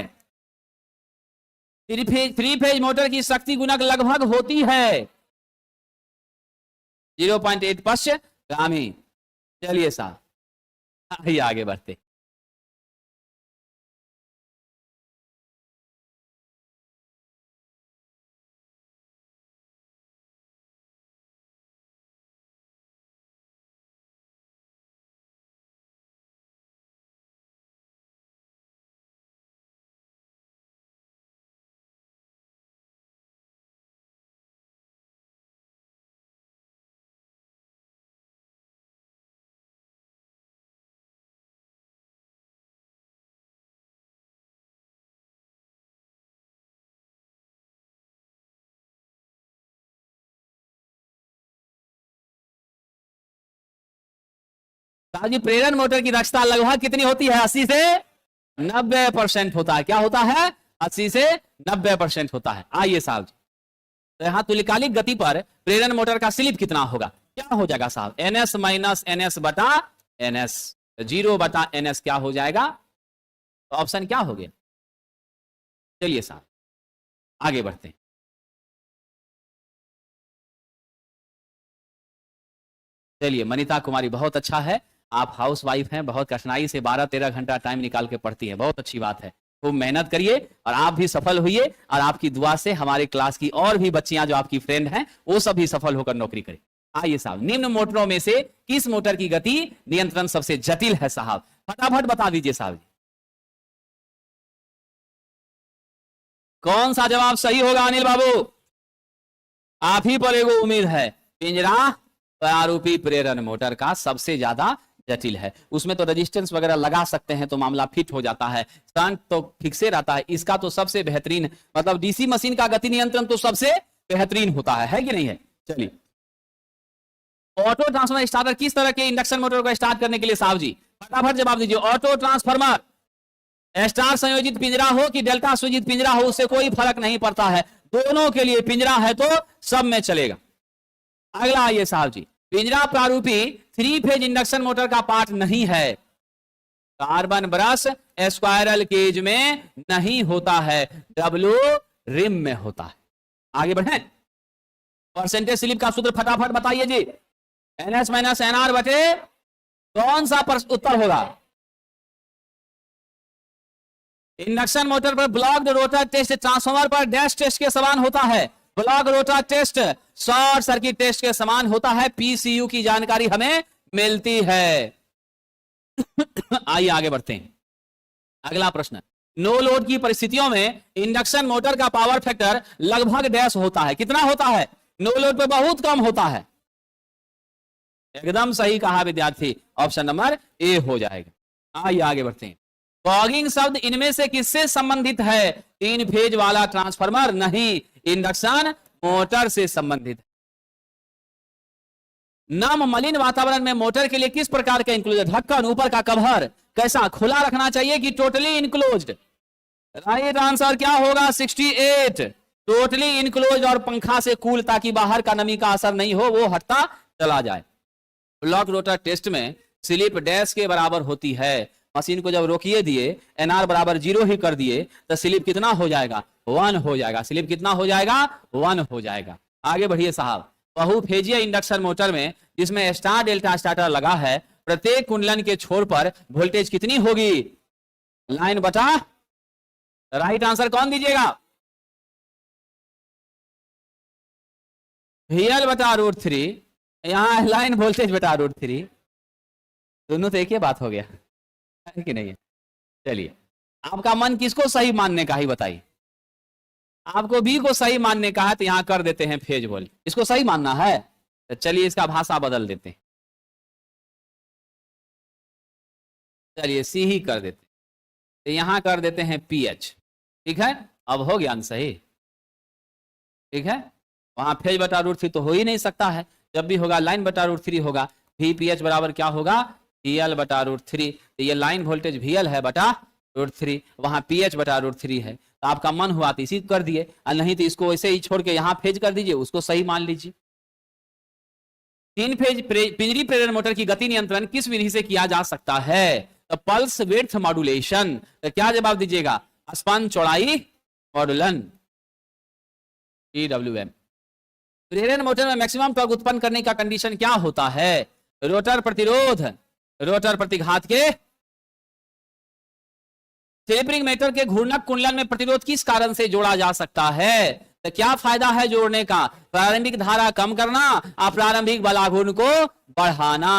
3 फेज मोटर की शक्ति गुणक लगभग होती है 0.8 पश्चगामी। चलिए साहब आगे बढ़ते। साहब जी प्रेरण मोटर की दक्षता लगभग कितनी होती है? 80 से 90% होता है। क्या होता है? 80 से 90% होता है। आइए साहब जी, तो यहां तुल्यकालिक गति पर प्रेरण मोटर का स्लिप कितना होगा? क्या हो जाएगा साहब? ns माइनस ns बटा ns, 0 बटा ns क्या हो जाएगा? तो ऑप्शन क्या हो गया? चलिए साहब आगे बढ़ते हैं। चलिए मनीता कुमारी बहुत अच्छा है, आप हाउस वाइफ हैं, बहुत कठिनाई से 12-13 घंटा टाइम निकाल के पढ़ती हैं, बहुत अच्छी बात है। खूब मेहनत करिए और आप भी सफल होइए, और आपकी दुआ से हमारे क्लास की और भी बच्चियां जो आपकी फ्रेंड हैं वो सब भी सफल होकर नौकरी करें। आइए साहब, निम्न मोटरों में से किस मोटर की गति नियंत्रण सबसे जटिल है साहब? फटाफट बता दीजिए साहब। कौन सा जवाब सही होगा अनिल बाबू? आप ही पर एगो उम्मीद है। पिंजरा प्रारूपी प्रेरण मोटर का सबसे ज्यादा जटिल है। उसमें तो रेजिस्टेंस वगैरह लगा सकते हैं तो मामला फिट हो जाता है, करंट तो फिक्से रहता है। इसका तो सबसे बेहतरीन, मतलब डीसी मशीन का गति नियंत्रण तो सबसे बेहतरीन होता है कि नहीं है? चलिए, ऑटो ट्रांसफार्मर स्टार्टर किस तरह के इंडक्शन मोटर को स्टार्ट करने के लिए? साहब जी फटाफट जवाब दीजिए। ऑटो ट्रांसफार्मर स्टार संयोजित पिंजरा हो कि डेल्टा संयोजित पिंजरा हो, उससे कोई फर्क नहीं पड़ता है, दोनों के लिए पिंजरा है तो सब में चलेगा। अगला आइए साहब जी, पिंजरा प्रारूपी 3 फेज इंडक्शन मोटर का पार्ट नहीं है। कार्बन ब्रश स्क्वायरल केज में नहीं होता है, डब्ल्यू रिम में होता है। आगे बढ़े, परसेंटेज स्लिप का सूत्र फटाफट बताइए जी। एनएस माइनस एनआर बटे कौन सा उत्तर होगा? इंडक्शन मोटर पर ब्लॉक्ड रोटर टेस्ट ट्रांसफार्मर पर डैश टेस्ट के समान होता है। Block rotor test short circuit test के समान होता है। पीसीयू की जानकारी हमें मिलती है। आइए आगे बढ़ते हैं। अगला प्रश्न, नो लोड की परिस्थितियों में इंडक्शन मोटर का पावर फैक्टर लगभग डैश होता है। कितना होता है? नो लोड पे बहुत कम होता है। एकदम सही कहा विद्यार्थी, ऑप्शन नंबर ए हो जाएगा। आइए आगे बढ़ते हैं। फॉगिंग शब्द इनमें से किससे संबंधित है? 3 फेज वाला ट्रांसफार्मर नहीं, इंडक्शन मोटर से संबंधित। नम मलिन वातावरण में मोटर के लिए किस प्रकार का इंक्लोजर, ढक्कन, ऊपर का कवर कैसा खुला रखना चाहिए कि टोटली इनक्लोज्ड? राइट आंसर क्या होगा? 68, टोटली इनक्लोज और पंखा से कूल, ताकि बाहर का नमी का असर नहीं हो, वो हटता चला जाए। ब्लॉक रोटर टेस्ट में स्लिप डैश के बराबर होती है। मशीन को जब रोकिए दिए, एनआर बराबर 0 ही कर दिए, तो स्लिप कितना हो जाएगा? 1 हो जाएगा। स्लिप कितना हो जाएगा? 1 हो जाएगा। आगे बढ़िए साहब, बहुफेजीय इंडक्शन मोटर में जिसमें स्टार डेल्टा स्टार्टर लगा है, प्रत्येक कुंडलन के छोर पर वोल्टेज कितनी होगी? लाइन बटा, राइट आंसर कौन दीजिएगा? VL बटा √3, यहां लाइन वोल्टेज बटा √3, दोनों तो एक ही बात हो गया है कि नहीं है? चलिए, आपका मन किसको सही मानने का ही बताइए। आपको बी को सही मानने का है तो यहां कर देते हैं फेज वोल्ट। इसको सही मानना है तो चलिए इसका भाषा बदल देते हैं, चलिए सी ही कर देते हैं, तो यहां कर देते हैं PH। ठीक है, अब हो गया सही। ठीक है, वहां फेज बटा √3 तो हो ही नहीं सकता है, जब भी होगा लाइन बटा √3 होगा। VPH बराबर क्या होगा? VL बटा √3, तो ये लाइन वोल्टेज VL है बटा √3, वहां PH बटा √3 है। तो आपका मन हुआ तो इसी कर दिए, और नहीं तो इसको ऐसे ही छोड़ के यहां फेज कर दीजिए, उसको सही मान लीजिए। 3 फेज पिंजरी प्रेरण मोटर की गति नियंत्रण किस विधि से किया जा सकता है? तो पल्स विड्थ मॉड्यूलेशन। तो क्या जवाब दीजिएगा? स्पंज चौड़ाई मॉडुलन, PWM। प्रेरण मोटर में मैक्सिमम टॉर्क उत्पन्न करने का कंडीशन क्या होता है? रोटर प्रतिरोध, रोटर प्रतिघात के, टेपरिंग मीटर के घूर्णक कुंडलन में प्रतिरोध किस कारण से जोड़ा जा सकता है? तो क्या फायदा है जोड़ने का? प्रारंभिक धारा कम करना और प्रारंभिक बलाघूर्ण को बढ़ाना।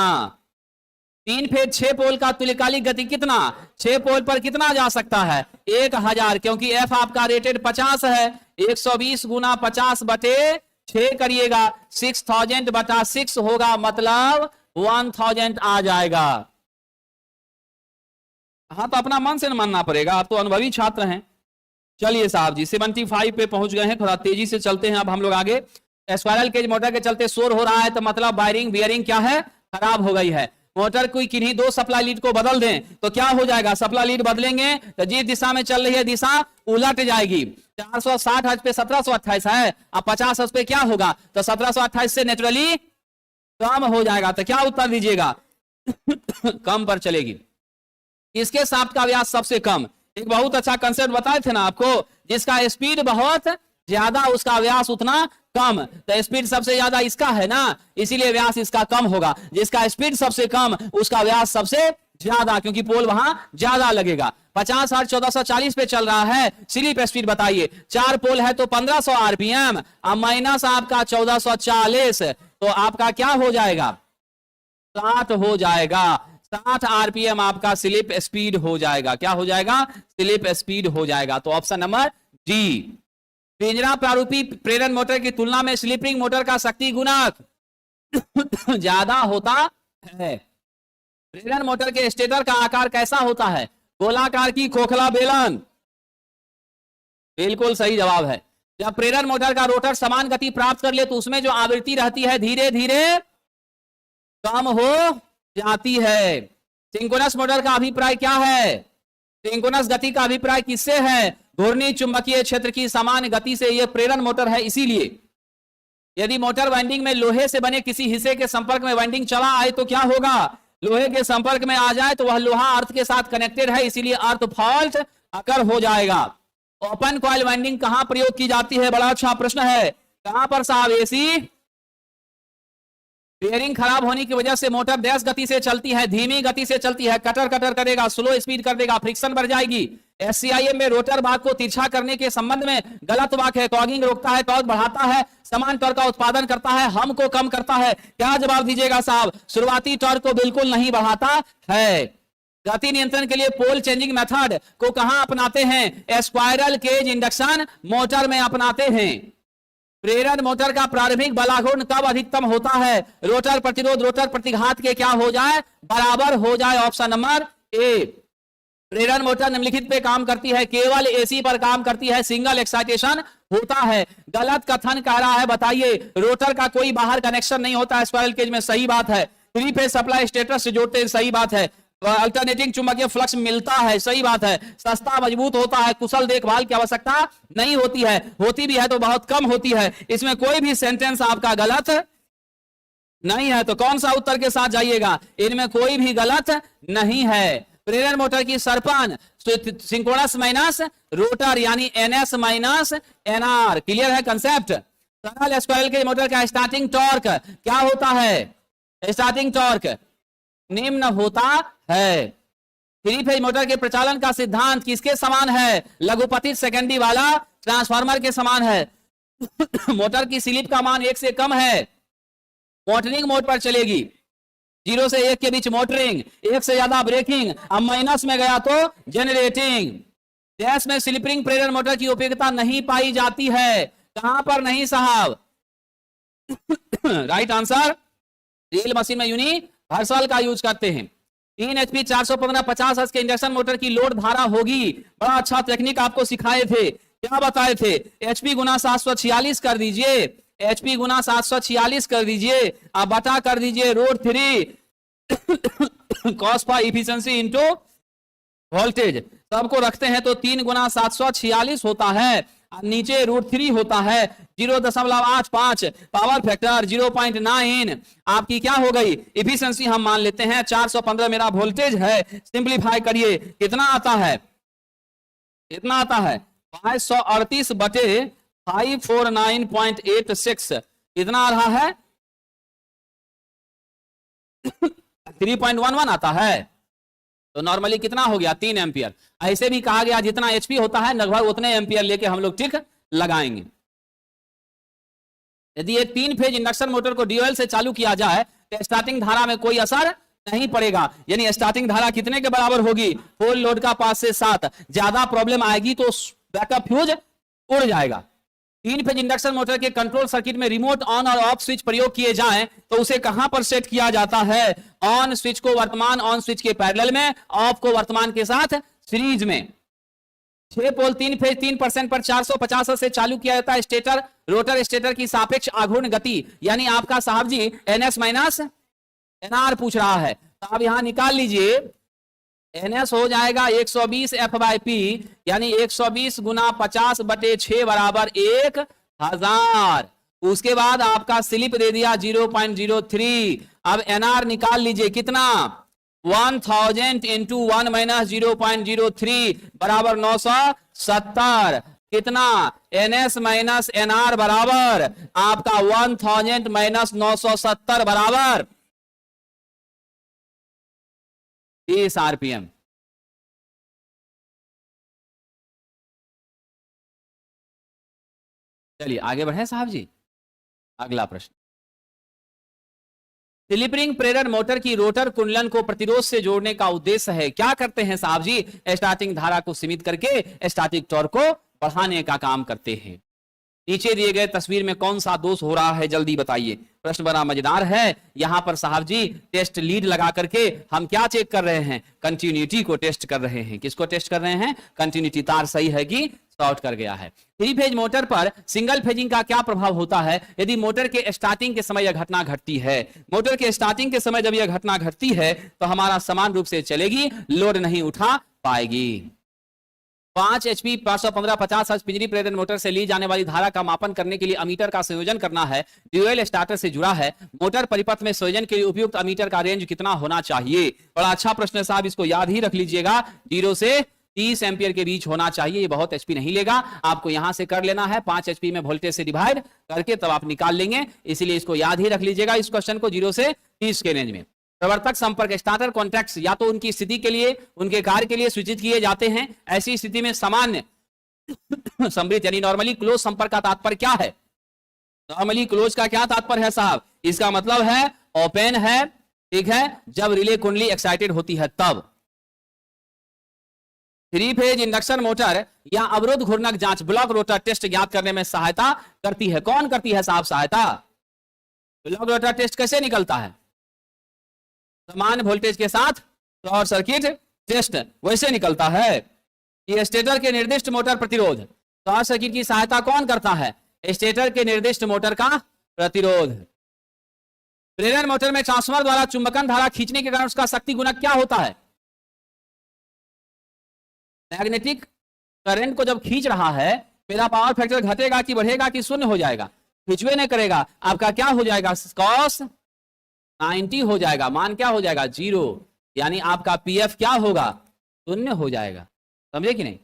3 फेज 6 पोल का तुल्यकालिक गति कितना? 6 पोल पर कितना जा सकता है? 1000, क्योंकि F आपका रेटेड 50 है। 120 गुना 50 बटे 6 करिएगा, 6000 बटा 6 होगा, मतलब 1000 आ जाएगा। हाँ, तो अपना मन से न मानना पड़ेगा, आप तो अनुभवी छात्र हैं। चलिए साहब जी 75 पे पहुंच गए हैं, थोड़ा तेजी से चलते हैं अब हम लोग आगे। स्क्वायरल केज मोटर के चलते शोर हो रहा है, तो मतलब वायरिंग बियरिंग क्या है? खराब हो गई है। मोटर की किन्हीं दो सप्लाई लीड को बदल दें तो क्या हो जाएगा, सप्लाई लीड बदलेंगे तो जिस दिशा में चल रही है दिशा उलट जाएगी। 460 हर्ट्ज पे 1728 है, अब 50 हर्ट्ज पे क्या होगा, तो 1728 से नेचुरली कम हो जाएगा। तो क्या उत्तर दीजिएगा कम पर चलेगी। इसके शाफ्ट का व्यास सबसे कम, एक बहुत अच्छा कंसेप्ट बताए थे ना आपको, जिसका स्पीड बहुत ज्यादा उसका व्यास उतना कम, तो स्पीड सबसे ज्यादा इसका है ना, इसीलिए व्यास इसका कम होगा। जिसका स्पीड सबसे कम उसका व्यास सबसे ज्यादा, क्योंकि पोल वहां ज्यादा लगेगा। 50 हर्ट्ज 1440 पे चल रहा है, स्लिप स्पीड बताइए, 4 पोल है तो 1500 आरपीएम, अब माइनस आपका 1440, तो आपका क्या हो जाएगा, 60 हो जाएगा। 60 आरपीएम आपका स्लिप स्पीड हो जाएगा। क्या हो जाएगा, स्लिप स्पीड हो जाएगा। तो ऑप्शन नंबर डी। पिंजरा प्रारूपी प्रेरण मोटर की तुलना में स्लिप मोटर का शक्ति गुणक ज्यादा होता है। प्रेरण मोटर के स्टेटर का आकार कैसा होता है, गोलाकार की खोखला बेलन, बिल्कुल सही जवाब है। जब प्रेरण मोटर का रोटर समान गति प्राप्त कर ले तो उसमें जो आवृत्ति रहती है धीरे धीरे कम हो जाती है। सिंक्रोनस मोटर का अभिप्राय क्या है, सिंक्रोनस गति का अभिप्राय किससे है, घूर्णी चुंबकीय क्षेत्र की समान गति से। यह प्रेरण मोटर है, इसीलिए यदि मोटर वाइंडिंग में लोहे से बने किसी हिस्से के संपर्क में वाइंडिंग चला आए तो क्या होगा, लोहे के संपर्क में आ जाए तो वह लोहा अर्थ के साथ कनेक्टेड है, इसीलिए अर्थ फॉल्ट अकर हो जाएगा। ओपन कॉइल वाइंडिंग कहां प्रयोग की जाती है, बड़ा अच्छा प्रश्न है, कहां पर साहब, एसी बेयरिंग खराब होने की वजह से मोटर तेज गति से चलती है, धीमी गति से चलती है, कटर कटर करेगा, स्लो स्पीड कर देगा, फ्रिक्शन बढ़ जाएगी। एससीआईएम में रोटर भाग को तिरछा करने के संबंध में गलत वाक्य है, टॉगिंग रोकता है, टॉर्क बढ़ाता है, समान टॉर्क का उत्पादन करता है, हम को कम करता है। क्या जवाब दीजिएगा साहब, शुरुआती टॉर्क को बिल्कुल नहीं बढ़ाता है। गति नियंत्रण के लिए पोल चेंजिंग मेथड को कहां अपनाते हैं, स्पाइरल केज इंडक्शन मोटर में अपनाते हैं। प्रेरण मोटर का प्रारंभिक बलाघूर्ण कब अधिकतम होता है, रोटर प्रतिरोध रोटर प्रतिघात के क्या हो जाए, बराबर हो जाए। Option number A. प्रेरण मोटर निम्नलिखित पे काम करती है, केवल एसी पर काम करती है, सिंगल एक्साइटेशन होता है। गलत कथन कह रहा है, बताइए, रोटर का कोई बाहर कनेक्शन नहीं होता है स्पाइरल केज में, सही बात है। 3 फेज सप्लाई स्टेटर से जोड़ते हैं, सही बात है। अल्टरनेटिंग चुंबकीय फ्लक्स मिलता है, सही बात है। सस्ता मजबूत होता है, कुशल देखभाल की आवश्यकता नहीं होती है, होती भी है तो बहुत कम होती है। इसमें कोई भी सेंटेंस आपका गलत नहीं है, तो कौन सा उत्तर के साथ जाइएगा, इनमें कोई भी गलत नहीं है। प्रेरण मोटर की सरपन सिंक्रोनस माइनस रोटर यानी एनएस माइनस एनआर, क्लियर है कंसेप्ट। सरल स्क्वायरल केज मोटर का स्टार्टिंग टॉर्क क्या होता है, स्टार्टिंग टॉर्क निम्न होता है। 3 फेज मोटर के प्रचालन का सिद्धांत किसके समान है, लघुपतित सेकेंडरी वाला ट्रांसफार्मर के समान है। मोटर की स्लिप का मान 1 से कम है, मोटरिंग मोड पर चलेगी। 0 से 1 के बीच मोटरिंग, 1 से ज्यादा ब्रेकिंग, अब माइनस में गया तो जनरेटिंग। डैश में स्लिप रिंग प्रेरण मोटर की उपयोगिता नहीं पाई जाती है, कहां पर नहीं साहब, राइट आंसर, ड्रिल मशीन में यूनिवर्सल का यूज करते हैं। 3 HP 415 50 हर्ट्ज के इंडक्शन मोटर की लोड धारा होगी, बड़ा अच्छा टेक्निक आपको सिखाए थे, क्या बताए थे, HP गुना 746 कर दीजिए, HP गुना 746 कर दीजिए, आप बटा कर दीजिए √3 cos pi efficiency into voltage, सबको रखते हैं तो 3 गुना 746 होता है, नीचे √3 होता है, 0.85 पावर फैक्टर 0.9 आपकी क्या हो गई इफिशिएंसी, हम मान लेते हैं 415 मेरा वोल्टेज है। सिंप्लीफाई करिए, कितना आता है, कितना आता है 538 बटे 549.86, कितना आ रहा है 3.11 आता है, तो नॉर्मली कितना हो गया 3 एम्पियर। ऐसे भी कहा गया जितना एचपी होता है लगभग उतने एम्पियर लेके हम लोग टिक लगाएंगे। यदि ये 3 फेज इंडक्शन मोटर को ड्यूएल से चालू किया जाए तो स्टार्टिंग धारा में कोई असर नहीं पड़ेगा, यानी स्टार्टिंग धारा कितने के बराबर होगी, फुल लोड का 5 से 7, ज्यादा प्रॉब्लम आएगी तो बैकअप फ्यूज उड़ जाएगा। 3 फेज इंडक्शन मोटर के कंट्रोल सर्किट में रिमोट ऑन और ऑफ स्विच प्रयोग किए जाएं तो उसे कहां पर सेट किया जाता है, ऑन स्विच को वर्तमान ऑन स्विच के पैरेलल में, ऑफ को वर्तमान के साथ सीरीज में। 6 पोल 3 फेज 3% पर 450 से चालू किया जाता है। स्टेटर रोटर स्टेटर की सापेक्ष आघूर्ण गति यानी आपका साहब जी एनएस माइनस एनआर पूछ रहा है, तो आप यहां निकाल लीजिए, NS हो जाएगा 120 F/P, यानी 120 गुना 50/6 बराबर 1000। उसके बाद आपका स्लिप दे दिया 0.03। अब NR निकाल लीजिए, कितना 1000 इंटू 1 माइनस 0.03 बराबर 970। कितना NS माइनस NR बराबर आपका 1000 माइनस 970 बराबर 30 RPM। चलिए आगे बढ़े साहब जी, अगला प्रश्न। स्लिप रिंग प्रेरण मोटर की रोटर कुंडलन को प्रतिरोध से जोड़ने का उद्देश्य है। क्या करते हैं साहब जी? स्टार्टिंग धारा को सीमित करके स्टैटिक टॉर्क को बढ़ाने का काम करते हैं। नीचे दिए गए तस्वीर में कौन सा दोष हो रहा है, जल्दी बताइए। प्रश्न बड़ा मजेदार है। यहां पर साहब जी टेस्ट लीड लगा करके हम क्या चेक कर रहे हैं? कंटिन्यूटी को टेस्ट कर रहे हैं। किसको टेस्ट कर रहे हैं? कंटिन्यूटी, तार सही है कि शॉर्ट कर गया है। थ्री फेज मोटर पर सिंगल फेजिंग का क्या प्रभाव होता है? यदि मोटर के स्टार्टिंग के समय यह घटना घटती है, मोटर के स्टार्टिंग के समय जब यह घटना घटती है तो हमारा समान रूप से चलेगी, लोड नहीं उठा पाएगी। 5 HP 515 50 हर्ट्ज पिंजरी प्रेरण मोटर से ली जाने वाली धारा का मापन करने के लिए अमीटर का संयोजन करना है। ड्यूएल स्टार्टर से जुड़ा है। मोटर परिपथ में संयोजन के लिए उपयुक्त अमीटर का रेंज कितना होना चाहिए? बड़ा अच्छा प्रश्न है साहब, इसको याद ही रख लीजिएगा। 0 से 30 एम्पियर के बीच होना चाहिए। ये बहुत HP नहीं लेगा, आपको यहां से कर लेना है 5 HP में वोल्टेज से डिवाइड करके तब आप निकाल लेंगे। इसीलिए इसको याद ही रख लीजिएगा इस क्वेश्चन को, 0 से 30 के रेंज में। प्रवर्तक संपर्क स्टार्टर कॉन्टैक्ट्स या तो उनकी स्थिति के लिए, उनके कार्य के लिए सूचित किए जाते हैं। ऐसी स्थिति में सामान्य समृद्ध यानी नॉर्मली क्लोज संपर्क का तात्पर्य क्या है? नॉर्मली क्लोज का क्या तात्पर्य है साहब? इसका मतलब है ओपन है, ठीक है, जब रिले कुंडली एक्साइटेड होती है तब। थ्री फेज इंडक्शन मोटर या अवरोध घूर्णक जांच ब्लॉक रोटर टेस्ट ज्ञात करने में सहायता करती है। कौन करती है साहब सहायता? ब्लॉक रोटर टेस्ट कैसे निकलता है? समान वोल्टेज के साथ शॉर्ट सर्किट टेस्ट वैसे निकलता है। ये स्टेटर के निर्दिष्ट मोटर प्रतिरोध, शॉर्ट सर्किट की सहायता कौन करता है? स्टेटर के निर्दिष्ट मोटर का प्रतिरोध। प्रेरण मोटर में ट्रांसफार्मर द्वारा चुंबकन धारा खींचने के कारण उसका शक्ति गुणक क्या होता है? मैग्नेटिक करंट को जब खींच रहा है, मेरा पावर फैक्टर घटेगा कि बढ़ेगा कि शून्य हो जाएगा? खींचवे नहीं करेगा, आपका क्या हो जाएगा? कॉस 90 हो जाएगा। मान क्या हो जाएगा? 0। यानी आपका पीएफ क्या होगा? शून्य हो जाएगा। समझे कि नहीं?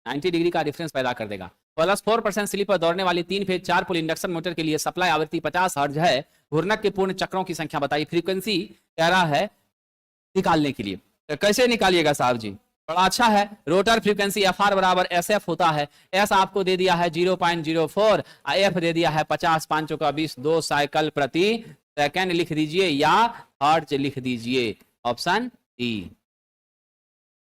90 डिग्री का डिफरेंस पैदा कर देगा। +4% स्लिप पर दौड़ने वाली 3 फेज 4 पोल इंडक्शन मोटर के लिए सप्लाई आवृत्ति 50 हर्ट्ज है। घूर्णक के पूर्ण चक्रों की संख्या बताइए। फ्रीक्वेंसी कह रहा है निकालने के लिए, तो कैसे निकालिएगा साहब जी? बड़ा अच्छा है। रोटर फ्रीक्वेंसी FR बराबर SF होता है। S आपको दे दिया है 0.04, F दे दिया है 50, 5 का 20, 2 साइकिल प्रति सेकंड लिख दीजिए या हर्ट्ज लिख दीजिए, ऑप्शन डी।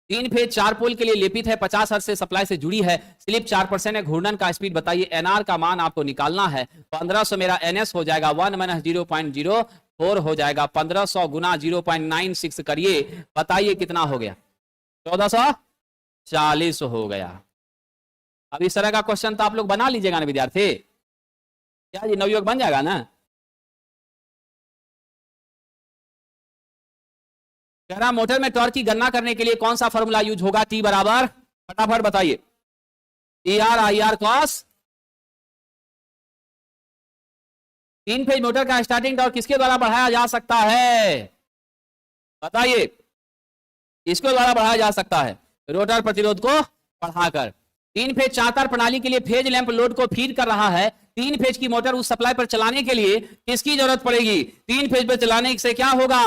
3 फेज 4 पोल के लिए लेपित है, 50 हर्ट्ज से सप्लाई से जुड़ी है, स्लिप 4% है। घूर्णन का स्पीड बताइए। NR का मान आपको निकालना है। 1500 मेरा NS हो जाएगा, 1 माइनस 0.04 हो जाएगा। 1500 गुना 0.96 करिए, बताइए कितना हो गया? 1440 हो गया। अब इस तरह का क्वेश्चन तो आप लोग बना लीजिएगा ना विद्यार्थी, क्या जी नवयुवक बन जाएगा ना? कह रहा मोटर में टॉर्क की गणना करने के लिए कौन सा फॉर्मूला यूज होगा? T बराबर, फटाफट बताइए, ER/IR cos। 3 फेज मोटर का स्टार्टिंग टॉर्क किसके द्वारा बढ़ाया जा सकता है? बताइए, इसके द्वारा बढ़ाया जा सकता है रोटर प्रतिरोध को बढ़ाकर। 3 फेज 4 तार प्रणाली के लिए फेज लैंप लोड को फीड कर रहा है। 3 फेज की मोटर उस सप्लाई पर चलाने के लिए किसकी जरूरत पड़ेगी? 3 फेज पर चलाने से क्या होगा?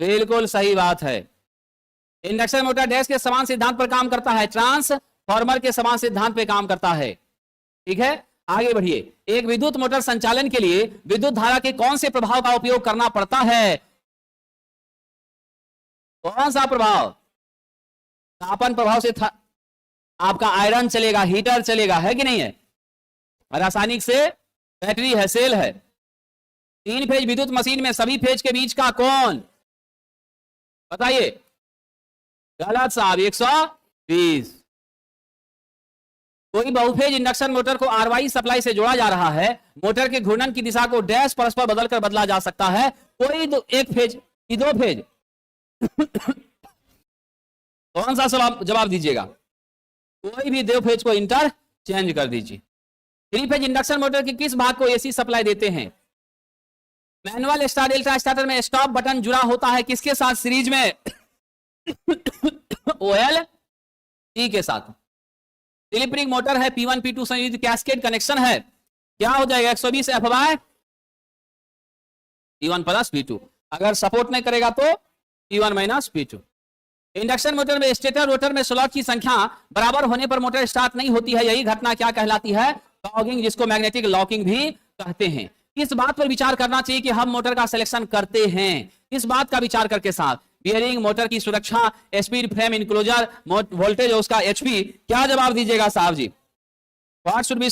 बिल्कुल सही बात है। इंडक्शन मोटर डैश के समान सिद्धांत पर काम करता है, ट्रांसफॉर्मर के समान सिद्धांत पर काम करता है। ठीक है, आगे बढ़िए। एक विद्युत मोटर संचालन के लिए विद्युत धारा के कौन से प्रभाव का उपयोग करना पड़ता है? कौन सा प्रभाव? तापन प्रभाव से आपका आयरन चलेगा, हीटर चलेगा, है कि नहीं है? रासायनिक से बैटरी है, सेल है। 3 फेज विद्युत मशीन में सभी फेज के बीच का कोण बताइए। गलत साहब, 120। कोई बहुफेज इंडक्शन मोटर को आरवाई सप्लाई से जोड़ा जा रहा है, मोटर के घूर्णन की दिशा को डैश परस्पर बदलकर बदला जा सकता है। कोई एक फेज की दो फेज कौन सा जवाब दीजिएगा? कोई भी दो फेज को इंटर चेंज कर दीजिए। थ्री फेज इंडक्शन मोटर के किस भाग को एसी सप्लाई देते हैं? मैनुअल स्टार डेल्टा स्टार्टर में स्टॉप बटन जुड़ा होता है किसके साथ? सीरीज में ओएल टी के साथ। स्लिप रिंग मोटर है, P1 P2 संयुक्त कैस्केड कनेक्शन है, क्या हो जाएगा? 120 F bye P1 plus P2। अगर सपोर्ट नहीं करेगा तो P1 minus P2। Induction motor में स्टेटर रोटर में स्लॉट की संख्या बराबर होने पर मोटर स्टार्ट नहीं होती है, यही घटना क्या कहलाती है? लॉकिंग, जिसको मैग्नेटिक लॉकिंग भी कहते हैं। किस बात पर विचार करना चाहिए कि हम मोटर का सिलेक्शन करते हैं? किस बात का विचार करके साथ? बियरिंग, मोटर की सुरक्षा, स्पीड, फ्रेम इनक्लोजर, वोल्टेज और उसका एचपी। क्या जवाब दीजिएगा साहब जी? What should be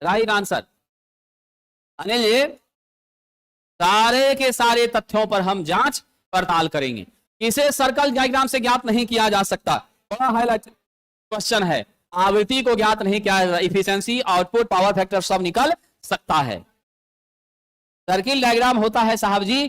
right answer? Anil ji, सारे के सारे तथ्यों पर हम जांच पड़ताल करेंगे। इसे सर्कल डायग्राम से ज्ञात नहीं किया जा सकता, बड़ा हाईलाइट क्वेश्चन है। आवृत्ति को ज्ञात नहीं किया जा, इफिशिएंसी, आउटपुट, पावर फैक्टर सब निकल सकता है। सर्किल डायग्राम होता है साहब जी,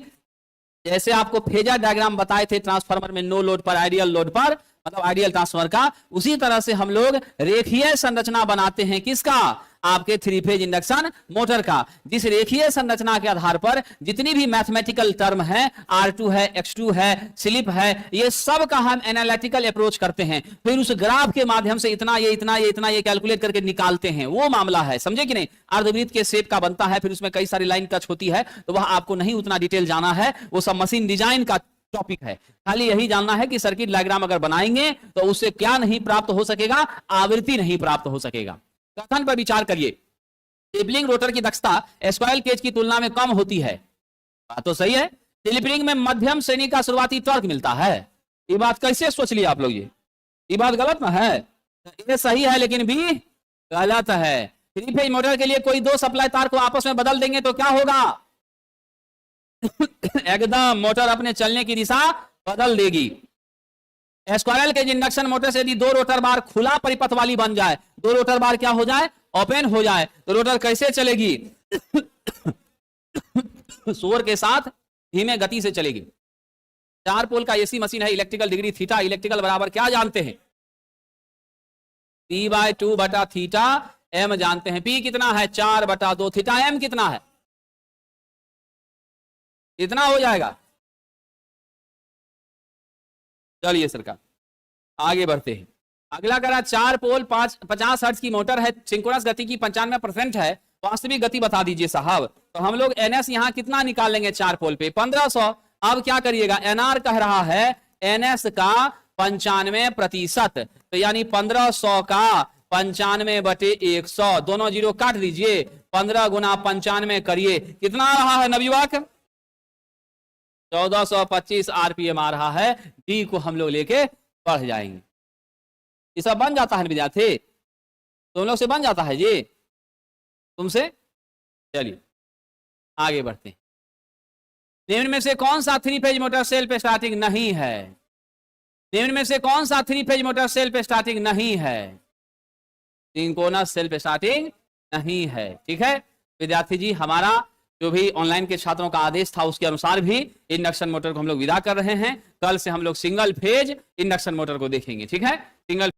जैसे आपको फेजर डायग्राम बताए थे ट्रांसफार्मर में नो लोड पर, आइडियल लोड पर, मतलब आइडियल ट्रांसफार्मर का, उसी तरह से हम लोग रेखीय संरचना बनाते हैं। किसका? आपके थ्री फेज इंडक्शन मोटर का। जिस रेखीय संरचना के आधार पर जितनी भी मैथमेटिकल टर्म है, R2 है, X2 है, स्लिप है, ये सब का हम एनालिटिकल अप्रोच करते हैं। फिर उस ग्राफ के माध्यम से इतना ये इतना ये इतना ये कैलकुलेट करके निकालते हैं। वो मामला है, समझे कि नहीं? अर्धवृत्त के शेप का बनता है, फिर उसमें कई सारी लाइन टच होती है, तो वह आपको नहीं उतना डिटेल जाना है, वो सब मशीन डिजाइन का टॉपिक है। खाली यही जानना है कि सर्किट डायग्राम अगर बनाएंगे तो उससे क्या नहीं प्राप्त हो सकेगा? आवृत्ति नहीं प्राप्त हो सकेगा। कथन पर विचार करिए। स्लिप रोटर की दक्षता स्क्वायर केज की तुलना में कम होती है, बात तो सही है। स्लिप रिंग में मध्यम श्रेणी का शुरुआती टॉर्क मिलता है, ये बात कैसे सोच लिया आप लोग? ये बात गलत ना है? ये सही है लेकिन भी गलत है। थ्री फेज मोटर के लिए कोई दो सप्लाई तार को आपस में बदल देंगे तो क्या होगा? एकदम मोटर अपने चलने की दिशा बदल देगी। स्क्वायरल केज इंडक्शन मोटर से यदि दो रोटर बार खुला परिपथ वाली बन जाए, दो रोटर बार क्या हो जाए? ओपन हो जाए, तो रोटर कैसे चलेगी? शोर के साथ धीमे गति से चलेगी। 4 पोल का एसी मशीन है, इलेक्ट्रिकल डिग्री थीटा, इलेक्ट्रिकल बराबर क्या जानते हैं? P/2 बटा थीटा m जानते हैं। P कितना है? 4/2। थीटा m कितना है? इतना हो जाएगा। चलिए सरकार आगे बढ़ते हैं। अगला करा 4 पोल 50 हर्ट्ज की मोटर है, सिंक्रोनस गति की 95% है, वास्तविक गति बता दीजिए साहब। तो हम लोग एनएस यहां कितना निकाल लेंगे? 4 पोल पे 1500। अब क्या करिएगा? एनआर कह रहा है एनएस का 95%, तो यानी 1500 का 95/100, दोनों जीरो काट दीजिए, 15 गुना 95 करिए, कितना आ रहा है नबीवाक? 1425 आरपीएम आ रहा है। डी को हम लोग लेके बढ़ जाएंगे। ये सब बन जाता है विद्यार्थी, तुम लोग से बन जाता है जी, तुमसे। चलिए आगे बढ़ते हैं। निम्न में से कौन सा three phase motor self starting नहीं है? निम्न में से कौन सा three phase motor self starting नहीं है? सिंक्रोनस सेल्फ स्टार्टिंग नहीं है। ठीक है विद्यार्थी जी, हमारा जो भी ऑनलाइन के छात्रों का आदेश था उसके अनुसार भी इंडक्शन मोटर को हम लोग विदा कर रहे हैं। कल से हम लोग सिंगल फेज इंडक्शन मोटर को देखेंगे। ठीक है, सिंगल